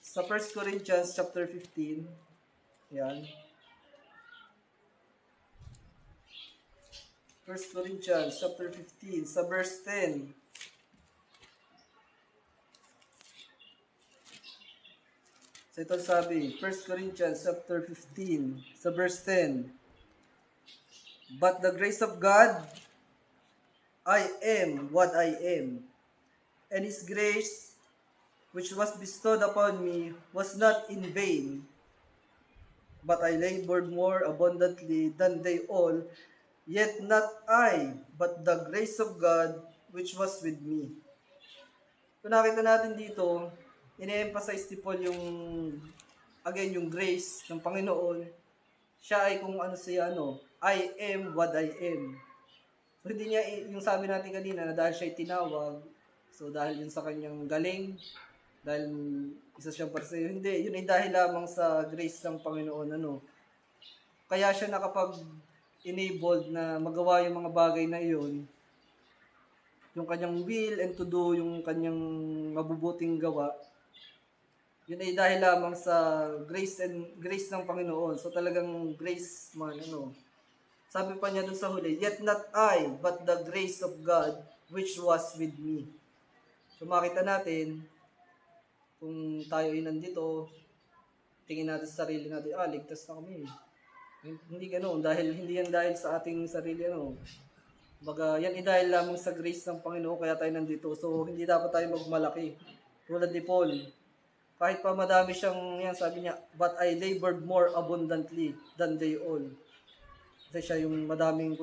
Speaker 1: Sa 1 Corinthians chapter 15, yan. 1 Corinthians chapter 15, sa verse 10. So ito sabi, 1 Corinthians chapter 15, sa verse 10. But the grace of God, I am what I am, and His grace, which was bestowed upon me, was not in vain, but I labored more abundantly than they all, yet not I, but the grace of God, which was with me. So nakita natin dito, ine-emphasize ni Paul yung grace ng Panginoon. Siya ay kung ano siya, I am what I am. So hindi niya, yung sabi natin kanina, na dahil siya ay tinawag, so dahil yun sa kanyang galing, dahil isa siyang parseyo, hindi, yun ay dahil lamang sa grace ng Panginoon, Kaya siya nakapag-enabled na magawa yung mga bagay na iyon, yung kanyang will and to do, yung kanyang mabubuting gawa, yun ay dahil lamang sa grace ng Panginoon. So talagang grace man, Sabi pa niya dun sa huli, yet not I, but the grace of God which was with me. So makita natin, kung tayo ay nandito, tingin natin sa sarili natin, ligtas na kami. Hindi ganoon, hindi yan dahil sa ating sarili, Baga, yan ay dahil lamang sa grace ng Panginoon, kaya tayo nandito. So hindi dapat tayo magmalaki. Tulad ni Paul, kahit pa madami siyang, sabi niya, but I labored more abundantly than they all. Kasi siya yung madaming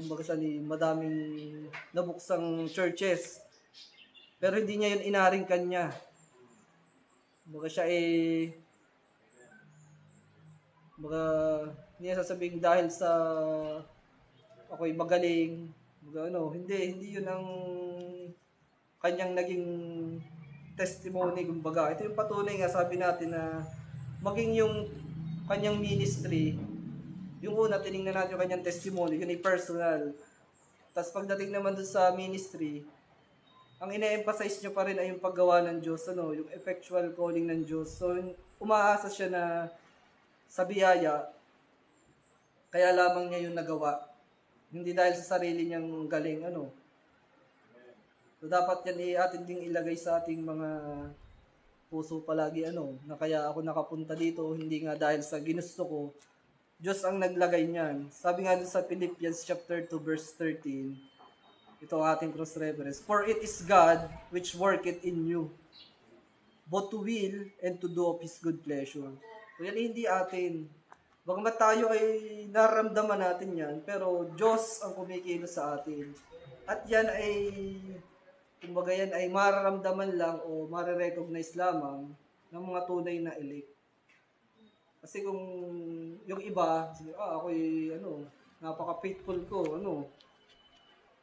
Speaker 1: nabuksang churches. Pero hindi niya yun inaring kanya. Baga siya hindi niya sasabihin dahil sa ako'y magaling. Hindi yun ang kanyang naging testimony, kumbaga. Ito yung patunay nga, sabi natin na maging yung kanyang ministry, yung una, tinignan natin yung kanyang testimony, yun ay personal. Tapos pagdating naman dun sa ministry, ang ina-emphasize nyo pa rin ay yung paggawa ng Diyos, yung effectual calling ng Diyos. So, umaasa siya na sa biyaya, kaya lamang niya yung nagawa. Hindi dahil sa sarili niyang galing, So, dapat yan atin ding ilagay sa ating mga puso palagi, na kaya ako nakapunta dito, hindi nga dahil sa ginusto ko, Diyos ang naglagay niyan. Sabi nga sa Philippians chapter 2 verse 13, ito ang ating cross reference, for it is God which worketh in you, both to will and to do of His good pleasure. So yan hindi atin. Bagamat tayo ay nararamdaman natin yan, pero Diyos ang kumikilos sa atin. At yan ay kumbaga yan ay mararamdaman lang o marirecognize lamang ng mga tunay na elect. Kasi kung yung iba, ako'y napaka-faithful ko,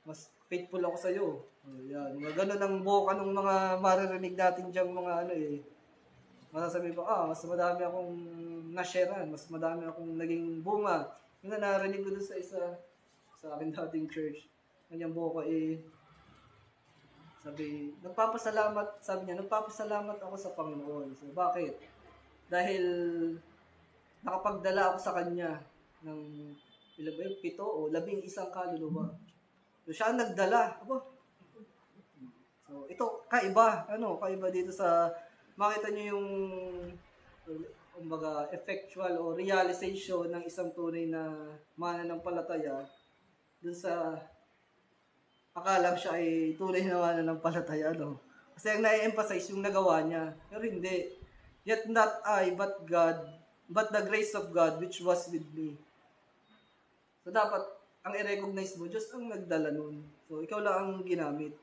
Speaker 1: mas faithful ako sa iyo. Yan, ganun ang boka ng mga maririnig natin diyang mga masasabi ko, mas madami akong na-sharean, mas madami akong naging bunga. Yung narinig ko doon sa akin dating church, kanyang boka sabi niya, nagpapasalamat ako sa Panginoon. So, bakit? Dahil nakapagdala ako sa Kanya ng ilan ba yun? 7 o 11 kaluluwa. So, siya ang nagdala. Aba. So, ito, kaiba. Kaiba dito sa, makita nyo yung, kumbaga, effectual o realization ng isang tunay na mananampalataya dun sa akala siya ay tunay na mananampalataya, Kasi ang na-emphasize yung nagawa niya. Pero hindi. Yet not I, but God, but the grace of God which was with me. So dapat, ang i-recognize mo, Diyos ang nagdala nun. So ikaw lang ang ginamit.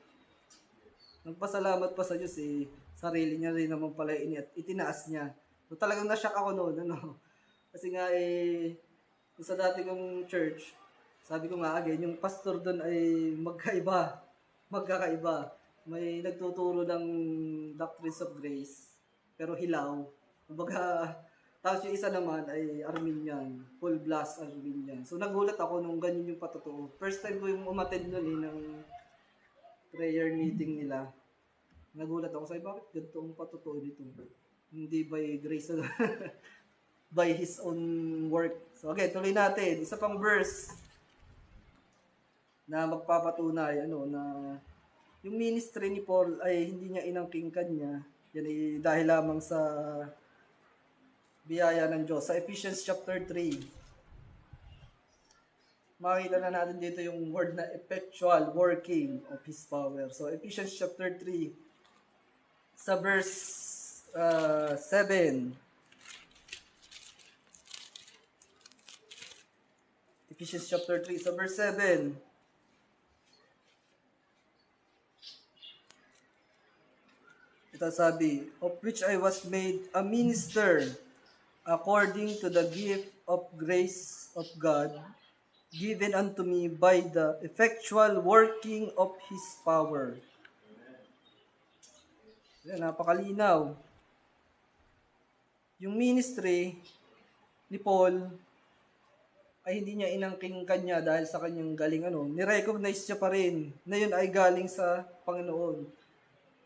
Speaker 1: Nagpasalamat pa sa Diyos sarili niya rin naman pala itinaas niya. So talagang na-shock ako noon, Kasi nga sa dati kong church, sabi ko nga again, yung pastor doon ay magkakaiba. May nagtuturo ng doctrines of grace, pero hilaw. Kumbaga, tapos yung isa naman ay Arminian, full blast Arminian. So nagulat ako nung ganyan yung patotoo. First time ko yung umattend nun ng prayer meeting nila. Nagulat ako, sabi, bakit ganito ang patotoo nito? Hindi by grace by His own work. So okay, tuloy natin. Isa pang verse na magpapatunay na yung ministry ni Paul ay hindi niya inangkingkan niya. Yan ay dahil lamang sa biyaya ng Diyos. Sa Ephesians chapter 3, makikita na natin dito yung word na effectual working of His power. So Ephesians chapter 3, sa verse 7. Ephesians chapter 3, sa verse 7. Ito sabi, of which I was made a minister according to the gift of grace of God given unto me by the effectual working of His power. Yan, napakalinaw. Yung ministry ni Paul ay hindi niya inangking kanya dahil sa kanyang galing ni-recognize niya pa rin na yun ay galing sa Panginoon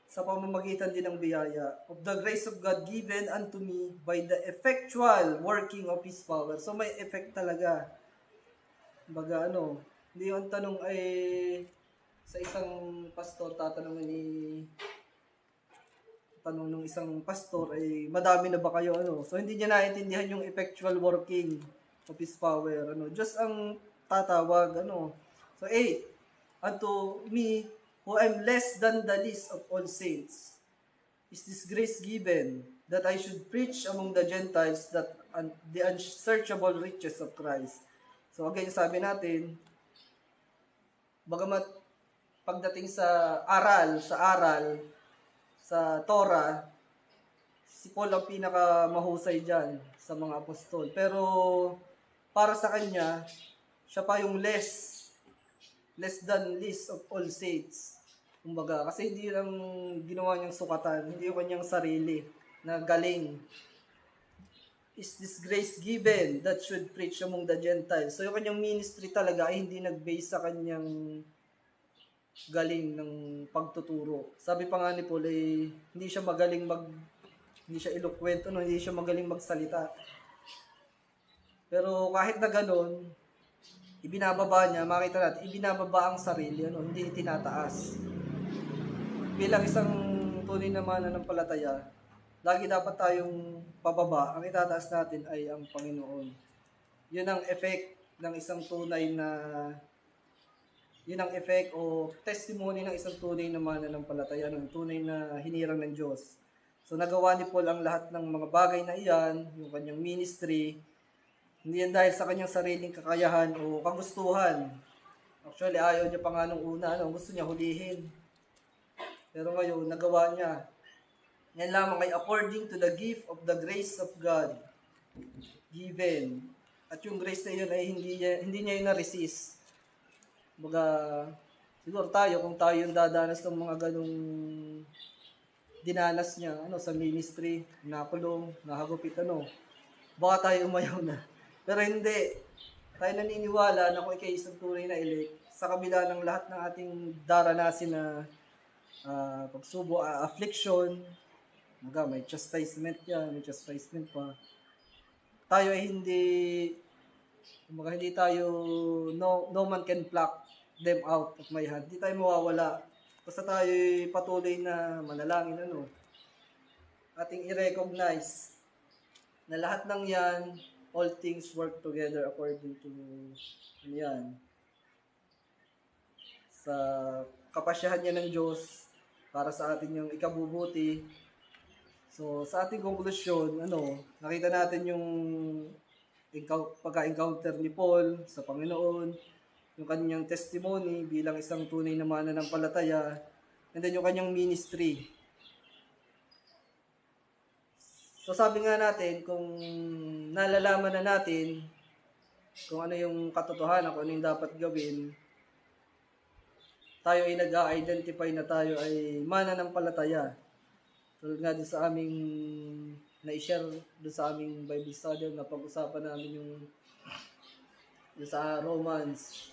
Speaker 1: sa pamamagitan din ng biyaya of the grace of God given unto me by the effectual working of His power. So may effect talaga. Baga hindi yung tanong ay sa isang pastor tanong ng isang pastor ay madami na ba kayo So hindi niya naintindihan yung effectual working of His power. Diyos ang tatawag So 8, unto me who am less than the least of all saints is this grace given that I should preach among the Gentiles that the unsearchable riches of Christ. So again, sabi natin, bagamat pagdating sa aral, sa Torah, si Paul ang pinakamahusay dyan sa mga apostol. Pero para sa kanya, siya pa yung less than least of all saints. Kumbaga, kasi hindi lang ginawa niyang sukatan, hindi yung kanyang sarili na galing. Is this grace given that should preach among the Gentiles? So yung kanyang ministry talaga ay hindi nag-base sa kanyang galing ng pagtuturo. Sabi pa nga ni Paul hindi siya eloquent, hindi siya magaling magsalita. Pero kahit na gano'n, ibinababa niya, makita natin, ibinababa ang sarili, hindi itinataas. Bilang isang tunay na mananampalataya, lagi dapat tayong pababa. Ang itataas natin ay ang Panginoon. Yun ang effect ng isang tunay na, yun ang effect o testimony ng isang tunay na mananampalataya, tunay na hinirang ng Diyos. So nagawa ni Paul ang lahat ng mga bagay na iyan, yung kanyang ministry, hindi yan dahil sa kanyang sariling kakayahan o kagustuhan. Actually, ayaw niya pa nga nung una, gusto niya hulihin. Pero ngayon, nagawa niya. Yan lamang ay according to the gift of the grace of God given. At yung grace na yun ay hindi niya yun na-resist. Baga, siguro tayo, kung tayo yung dadanas ng mga ganong dinanas niya, sa ministry, nakulong, nahagupit, baka tayo umayaw na. Pero hindi. Tayo naniniwala na kung ikay isang tunay na elect, sa kabila ng lahat ng ating daranasin na pagsubo, affliction, may chastisement yan, may chastisement pa. Tayo ay hindi Kumbaga hindi tayo, no man can pluck them out of my hand. Hindi tayo mawawala. Basta tayo patuloy na manalangin, ating i-recognize na lahat ng yan, all things work together according to, yan, sa kapasyahan niya ng Diyos para sa atin yung ikabubuti. So, sa ating konklusyon, nakita natin yung pagka-encounter ni Paul sa Panginoon, yung kanyang testimony bilang isang tunay na mananampalataya, and then yung kanyang ministry. So sabi nga natin, kung nalalaman na natin kung ano yung katotohanan, kung ano yung dapat gawin, tayo ay nag-a-identify na tayo ay mananampalataya. Tulad nga doon sa aming na-share doon sa aming Bible study, na pag-usapan namin yung sa Romans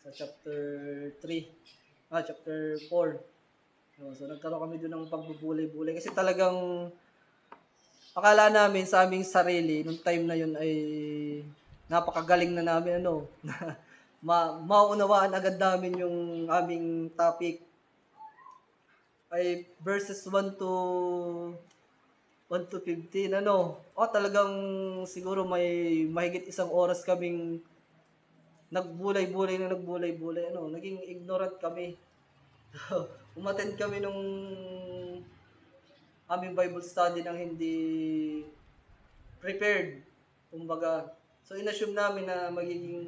Speaker 1: sa chapter 3, chapter 4. So nagkaroon kami doon ng pagbubulay-bulay kasi talagang akala namin sa aming sarili nung time na yun ay napakagaling na namin maunawaan agad namin yung aming topic ay verses 1 to 15, talagang siguro may mahigit isang oras kaming nagbulay-bulay, naging ignorant kami. Umattend kami nung aming Bible study nang hindi prepared, kumbaga. So, inassume namin na magiging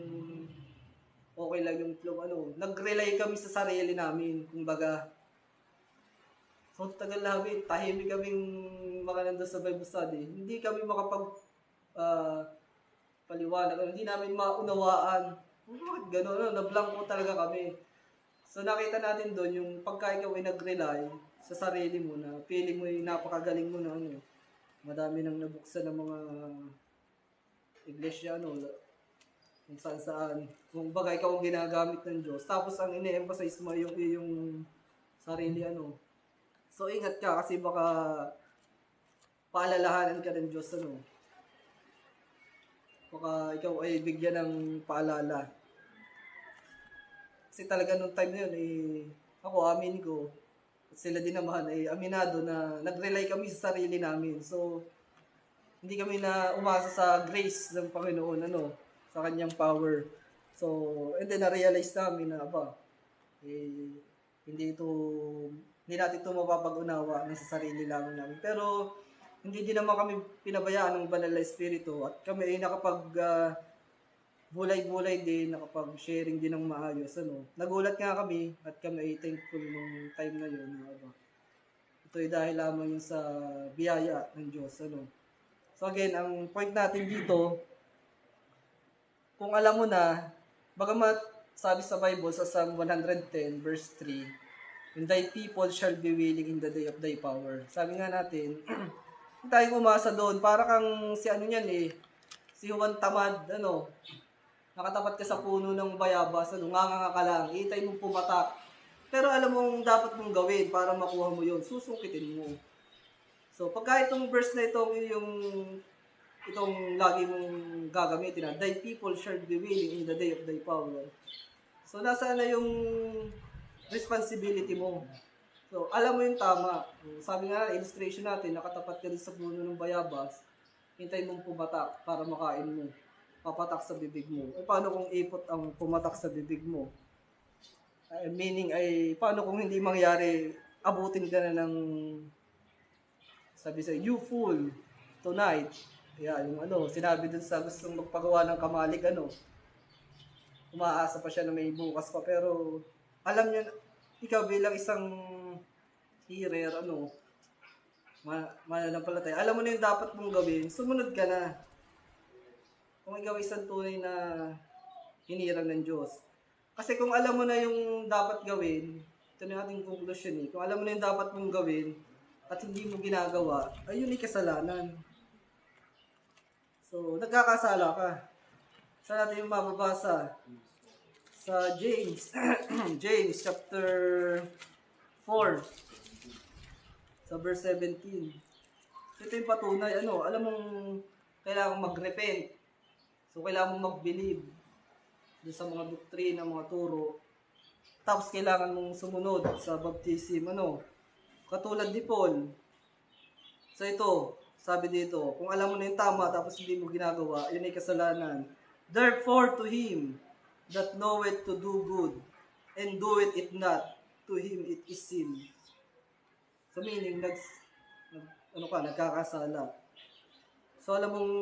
Speaker 1: okay lang yung flow, Nag-rely kami sa sarili namin, kumbaga. So, tagal namin, tahimik kaming makananda sa Bible study. Hindi kami paliwanag, hindi namin maunawaan. Bakit gano'n? Nablangko talaga kami. So, nakita natin doon yung pagka ikaw ay nag-rely sa sarili mo na feeling mo yung napakagaling mo na madami nang nabuksan ng mga iglesia, kung saan-saan. Kung baga ikaw ang ginagamit ng Diyos. Tapos ang ine-emphasize mo yung sarili, So, ingat ka kasi baka paalalahanan ka ng Diyos, Baka ikaw ay bigyan ng paalala. Kasi talaga nung time na yun, ako, amin ko, at sila din naman, aminado na nag-rely kami sa sarili namin. So, hindi kami na umasa sa grace ng Panginoon, sa kanyang power. So, and then na-realize namin na, hindi natin ito mapapag-unawa ng sa sarili lang namin. Pero, hindi din naman kami pinabayaan ng Banal na Espiritu at kami ay bulay-bulay din, nakapag-sharing din ng maayos, Nagulat nga kami at kami ay thankful nung time na yun, Ito ay dahil lamang yun sa biyaya ng Diyos, So again, ang point natin dito, kung alam mo na, bagamat sabi sa Bible sa Psalm 110 verse 3, "And thy people shall be willing in the day of thy power." Sabi nga natin, hindi tayo umasa doon. Para kang si si Juan Tamad, nakatapat ka sa puno ng bayabas, nganga ka lang, itay mong pumatak. Pero alam mong dapat mong gawin para makuha mo yun, susungkitin mo. So, pagka itong verse na itong lagi mong gagamitin, "Thy people shall be willing in the day of thy power." So, nasaan na yung responsibility mo? So, alam mo yung tama. Sabi nga, illustration natin, nakatapat ka din sa puno ng bayabas, hintay mong pumatak para makain mo. Papatak sa bibig mo. Paano kung ipot ang pumatak sa bibig mo? Meaning paano kung hindi mangyari, abutin ka na ng, sabi sa "You fool, tonight." Yung sinabi dun sa gustong magpagawa ng kamalig, umaasa pa siya na may bukas pa. Pero, alam niya, ikaw bilang isang hearer, mananampalataya, alam mo na yung dapat mong gawin, sumunod ka na. Kung ikaw isang tunay na hinirang ng Diyos. Kasi kung alam mo na yung dapat gawin, ito na ating conclusion kung alam mo na yung dapat mong gawin, at hindi mo ginagawa, ayun ay kasalanan. So, nagkakasala ka. Saan natin yung mababasa? Sa James, James chapter 4, sa verse 17. Ito yung patunay, alam mong kailangan mag-repent. So, kailangan mong mag-believe doon sa mga doktrina, mga turo. Tapos, kailangan mong sumunod sa baptism. Katulad ni Paul. So, ito, sabi dito, kung alam mo na yung tama, tapos hindi mo ginagawa, yun ay kasalanan. Therefore, to him that knoweth to do good, and doeth it not, to him it is sin. So, meaning, nagkakasala. So, alam mong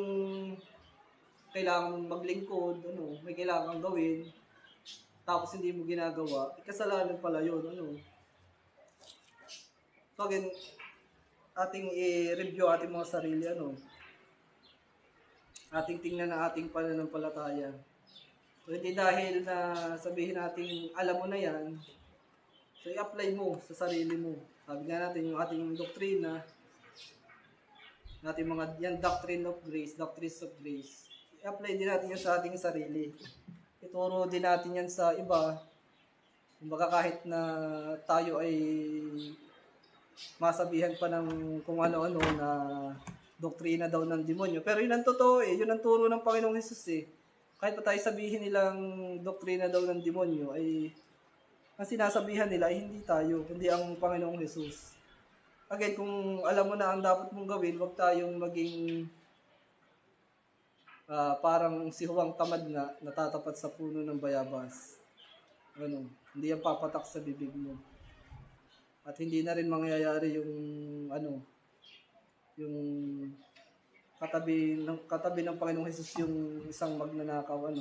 Speaker 1: kailangan mong maglingkod, may kailangan kang gawin, tapos hindi mo ginagawa, kasalanan pala yun, So, again, ating i-review ating mga sarili, ating tingnan na ating pananampalataya. So, hindi dahil na sabihin natin, alam mo na yan, so i-apply mo sa sarili mo. Sabi nga natin, yung ating doktrina, natin mga yan, doctrines of grace, i-apply din natin yan sa ating sarili. Ituro din natin yan sa iba, kumbaga kahit na tayo ay masabihan pa ng kung ano-ano na doktrina daw ng demonyo. Pero yun ang totoo yun ang turo ng Panginoong Hesus Kahit pa tayo sabihin nilang doktrina daw ng demonyo, ay ang sinasabihan nila ay hindi tayo, kundi ang Panginoong Hesus. Again, kung alam mo na ang dapat mong gawin, huwag tayong maging parang si Huwang tamad nga natatapat sa puno ng bayabas. Hindi yan papatak sa bibig mo. At hindi na rin mangyayari yung katabi ng Panginoong Hesus yung isang magnanakaw,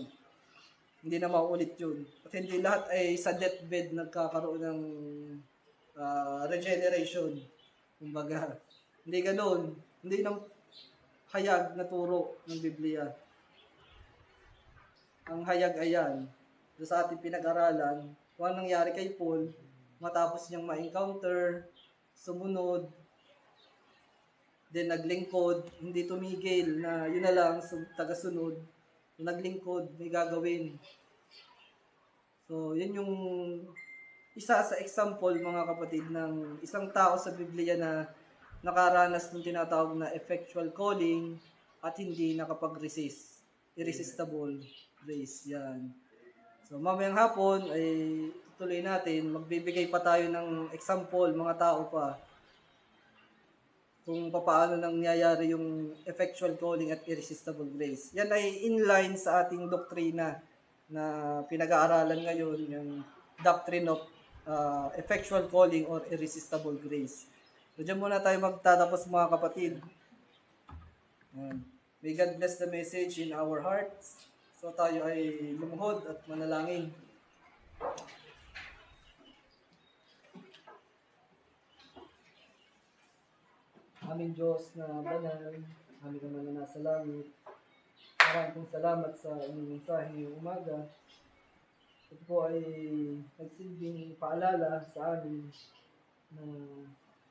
Speaker 1: Hindi na mauulit yun. At hindi lahat ay sa deathbed nagkakaroon ng regeneration. Kumbaga, hindi ganoon. Hindi ng hayag na turo ng Biblia. Ang hayag ay yan. Sa ating pinag-aralan, kung anong nangyari kay Paul, matapos niyang ma-encounter, sumunod, then naglingkod, hindi tumigil na yun na lang, tagasunod, naglingkod, may gagawin. So, yun yung isa sa example, mga kapatid, ng isang tao sa Biblia na nakaranas ng tinatawag na effectual calling at hindi nakapag-resist. Irresistible grace. Yan. So, mamayang hapon ay tuloy natin, magbibigay pa tayo ng example, mga tao pa, kung paano nangyayari yung effectual calling at irresistible grace. Yan ay inline sa ating doktrina na pinag-aaralan ngayon, yung doctrine of effectual calling or irresistible grace. So, dyan muna tayo magtatapos, mga kapatid. May God bless the message in our hearts. So, tayo ay lumuhod at manalangin. Aming Diyos na banal, aming naman na nasa langit, maraming pong salamat sa inyong mensahe ngayong umaga. Ito po ay nagsilbing paalala sa amin na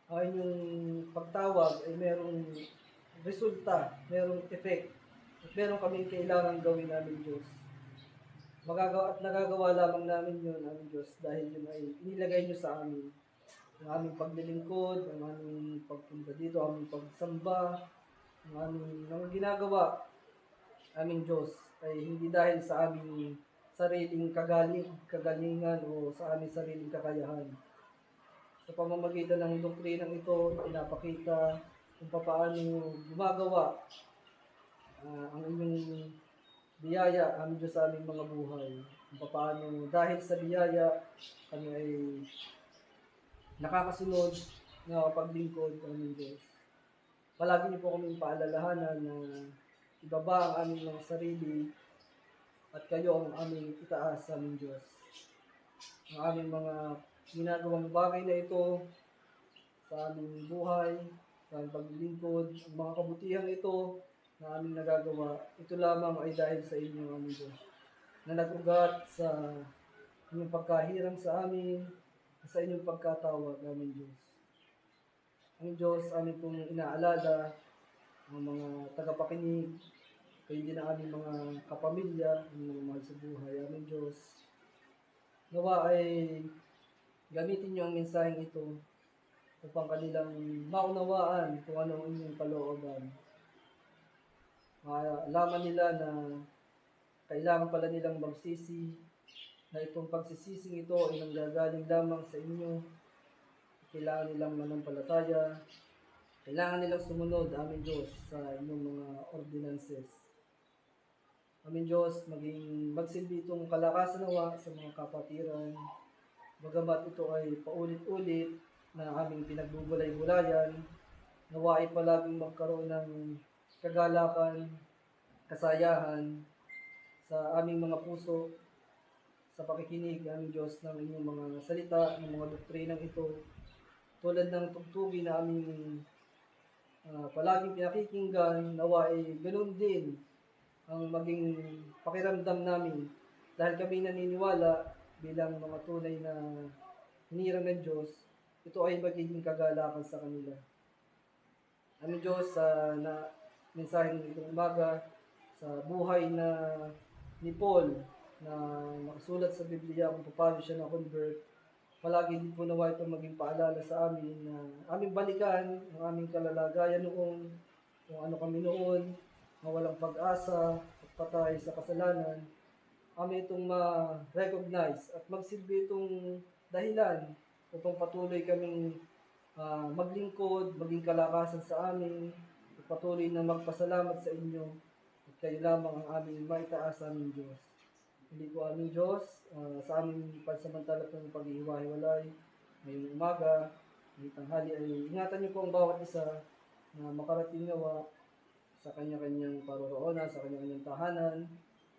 Speaker 1: ang inyong pagtawag ay merong resulta, merong effect, at meron kaming kailangan gawin namin Diyos. Magagawa at nagagawa lamang namin yun, aming Diyos, dahil yun ay inilagay nyo sa amin. Ang aming paglilingkod, ang aming pagpunta dito, ang aming pagsamba, ang aming mga ginagawa, aming Diyos, ay hindi dahil sa aming sariling kagalingan o sa aming sariling kakayahan. Sa pamamagitan ng doktrinang ito, pinapakita kung paano gumagawa ang inyong biyaya, aming Diyos, sa aming mga buhay. Kung paano dahil sa biyaya, kami ay nakakasunod, nakapaglingkod, aming Diyos. Palagi niyo po kaming paalalahanan na ibaba ang aming mga sarili at kayo ang aming itaas, aming Diyos. Ang aming mga ginagawang bagay na ito sa aming buhay, sa aming paglilingkod, ang mga kabutihan ito na aming nagagawa, ito lamang ay dahil sa inyo, aming Diyos, na nag-ugat sa inyong pagkahirang sa amin, sa inyong pagkatawag, aming Diyos. Ang Diyos, amin pong inaalala ang mga tagapakinig, kayo din ang aming mga kapamilya, ang mga mahal sa buhay, aming Diyos. Nawa ay gamitin niyo ang mensaheng ito upang kanilang maunawaan kung ano ang inyong kalooban. Malaman nila na
Speaker 2: kailangan pala nilang magsisi, na itong pagsisising ito ay nanggagaling lamang sa inyo. Kailangan nilang manampalataya, kailangan nilang sumunod, aming Diyos, sa inyong mga ordinances. Aming Diyos, magsilbi itong kalakasan nawa sa mga kapatiran, bagamat ito ay paulit-ulit na aming pinagbubulay-bulayan, nawa ay palaging magkaroon ng kagalakan, kasayahan sa aming mga puso, sa pakikinig, aming Diyos, ng inyong mga salita, ng mga doktrinang ito, tulad ng tugtugin na aming palaging pinakikinggan, nawa ay ganoon din ang maging pakiramdam namin, dahil kami naniniwala bilang mga tunay na hinirang ng Diyos, ito ay magiging kagalakan sa kanila. Aming Diyos, na mensaheng itong umaga, sa buhay ni Paul, na nakasulat sa Biblia kung paano siya na-convert, palagi din po nawa ito maging paalala sa amin na aming balikan ang aming kalalagayan noon, kung ano kami noon, na walang pag-asa at patay sa kasalanan. Amin itong ma-recognize at magsilbi itong dahilan upang patuloy kaming maglingkod, maging kalakasan sa amin, at patuloy na magpasalamat sa inyo, at kayo lamang ang aming maitaas sa aming Diyos. Hindi po aming Diyos, sa aming pansamantala ng pag-ihiwa-hiwalay, ngayong umaga, ngayong tanghali, ay ingatan niyo po ang bawat isa na makarating nawa sa kanya-kanyang paroroonan, sa kanya-kanyang tahanan.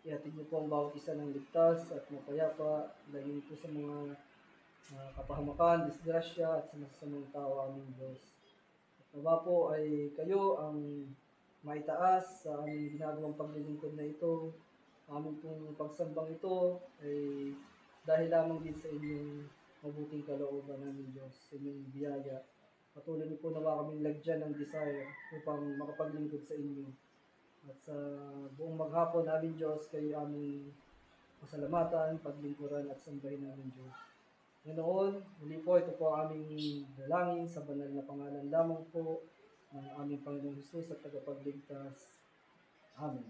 Speaker 2: Ihatid niyo po ang bawat isa ng ligtas at mapayapa, ilagay niyo po sa mga kapahamakan, disgrasya, at sa masasamang tao aming Diyos. At nawa po ay kayo ang maitaas sa aming ginagawang paglilingkod na ito. Aming pong pagsambang ito ay dahil lamang din sa inyong mabuting kalooban namin Diyos, sa inyong biyaya. Patuloy niyo po nawa kaming lagyan ng desire upang makapaglingkod sa inyo. At sa buong maghapon namin Diyos, kayo aming pasalamatan, paglingkuran at sambahin namin Diyos. Ganoon, muli po, ito po ang aming dalangin sa banal na pangalan lamang po ng aming Panginoong Hesus at tagapagligtas. Amen.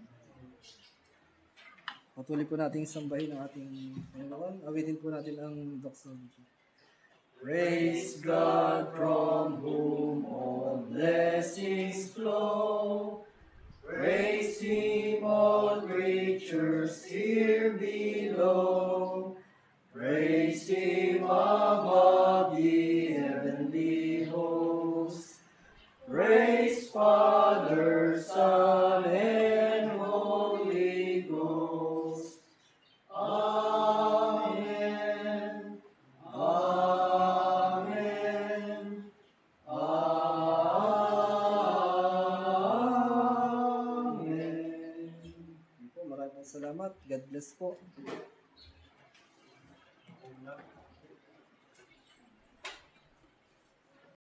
Speaker 2: Patuloy po nating sambahin ang ating Panginoon. Awitin po natin ang doxology.
Speaker 1: Praise God from whom all blessings flow. Praise Him, all creatures here below. Praise Him above the heavenly hosts. Praise Father, Son, and Holy Ghost. Amen. Amen. Amen.
Speaker 2: Maraming salamat. God bless po.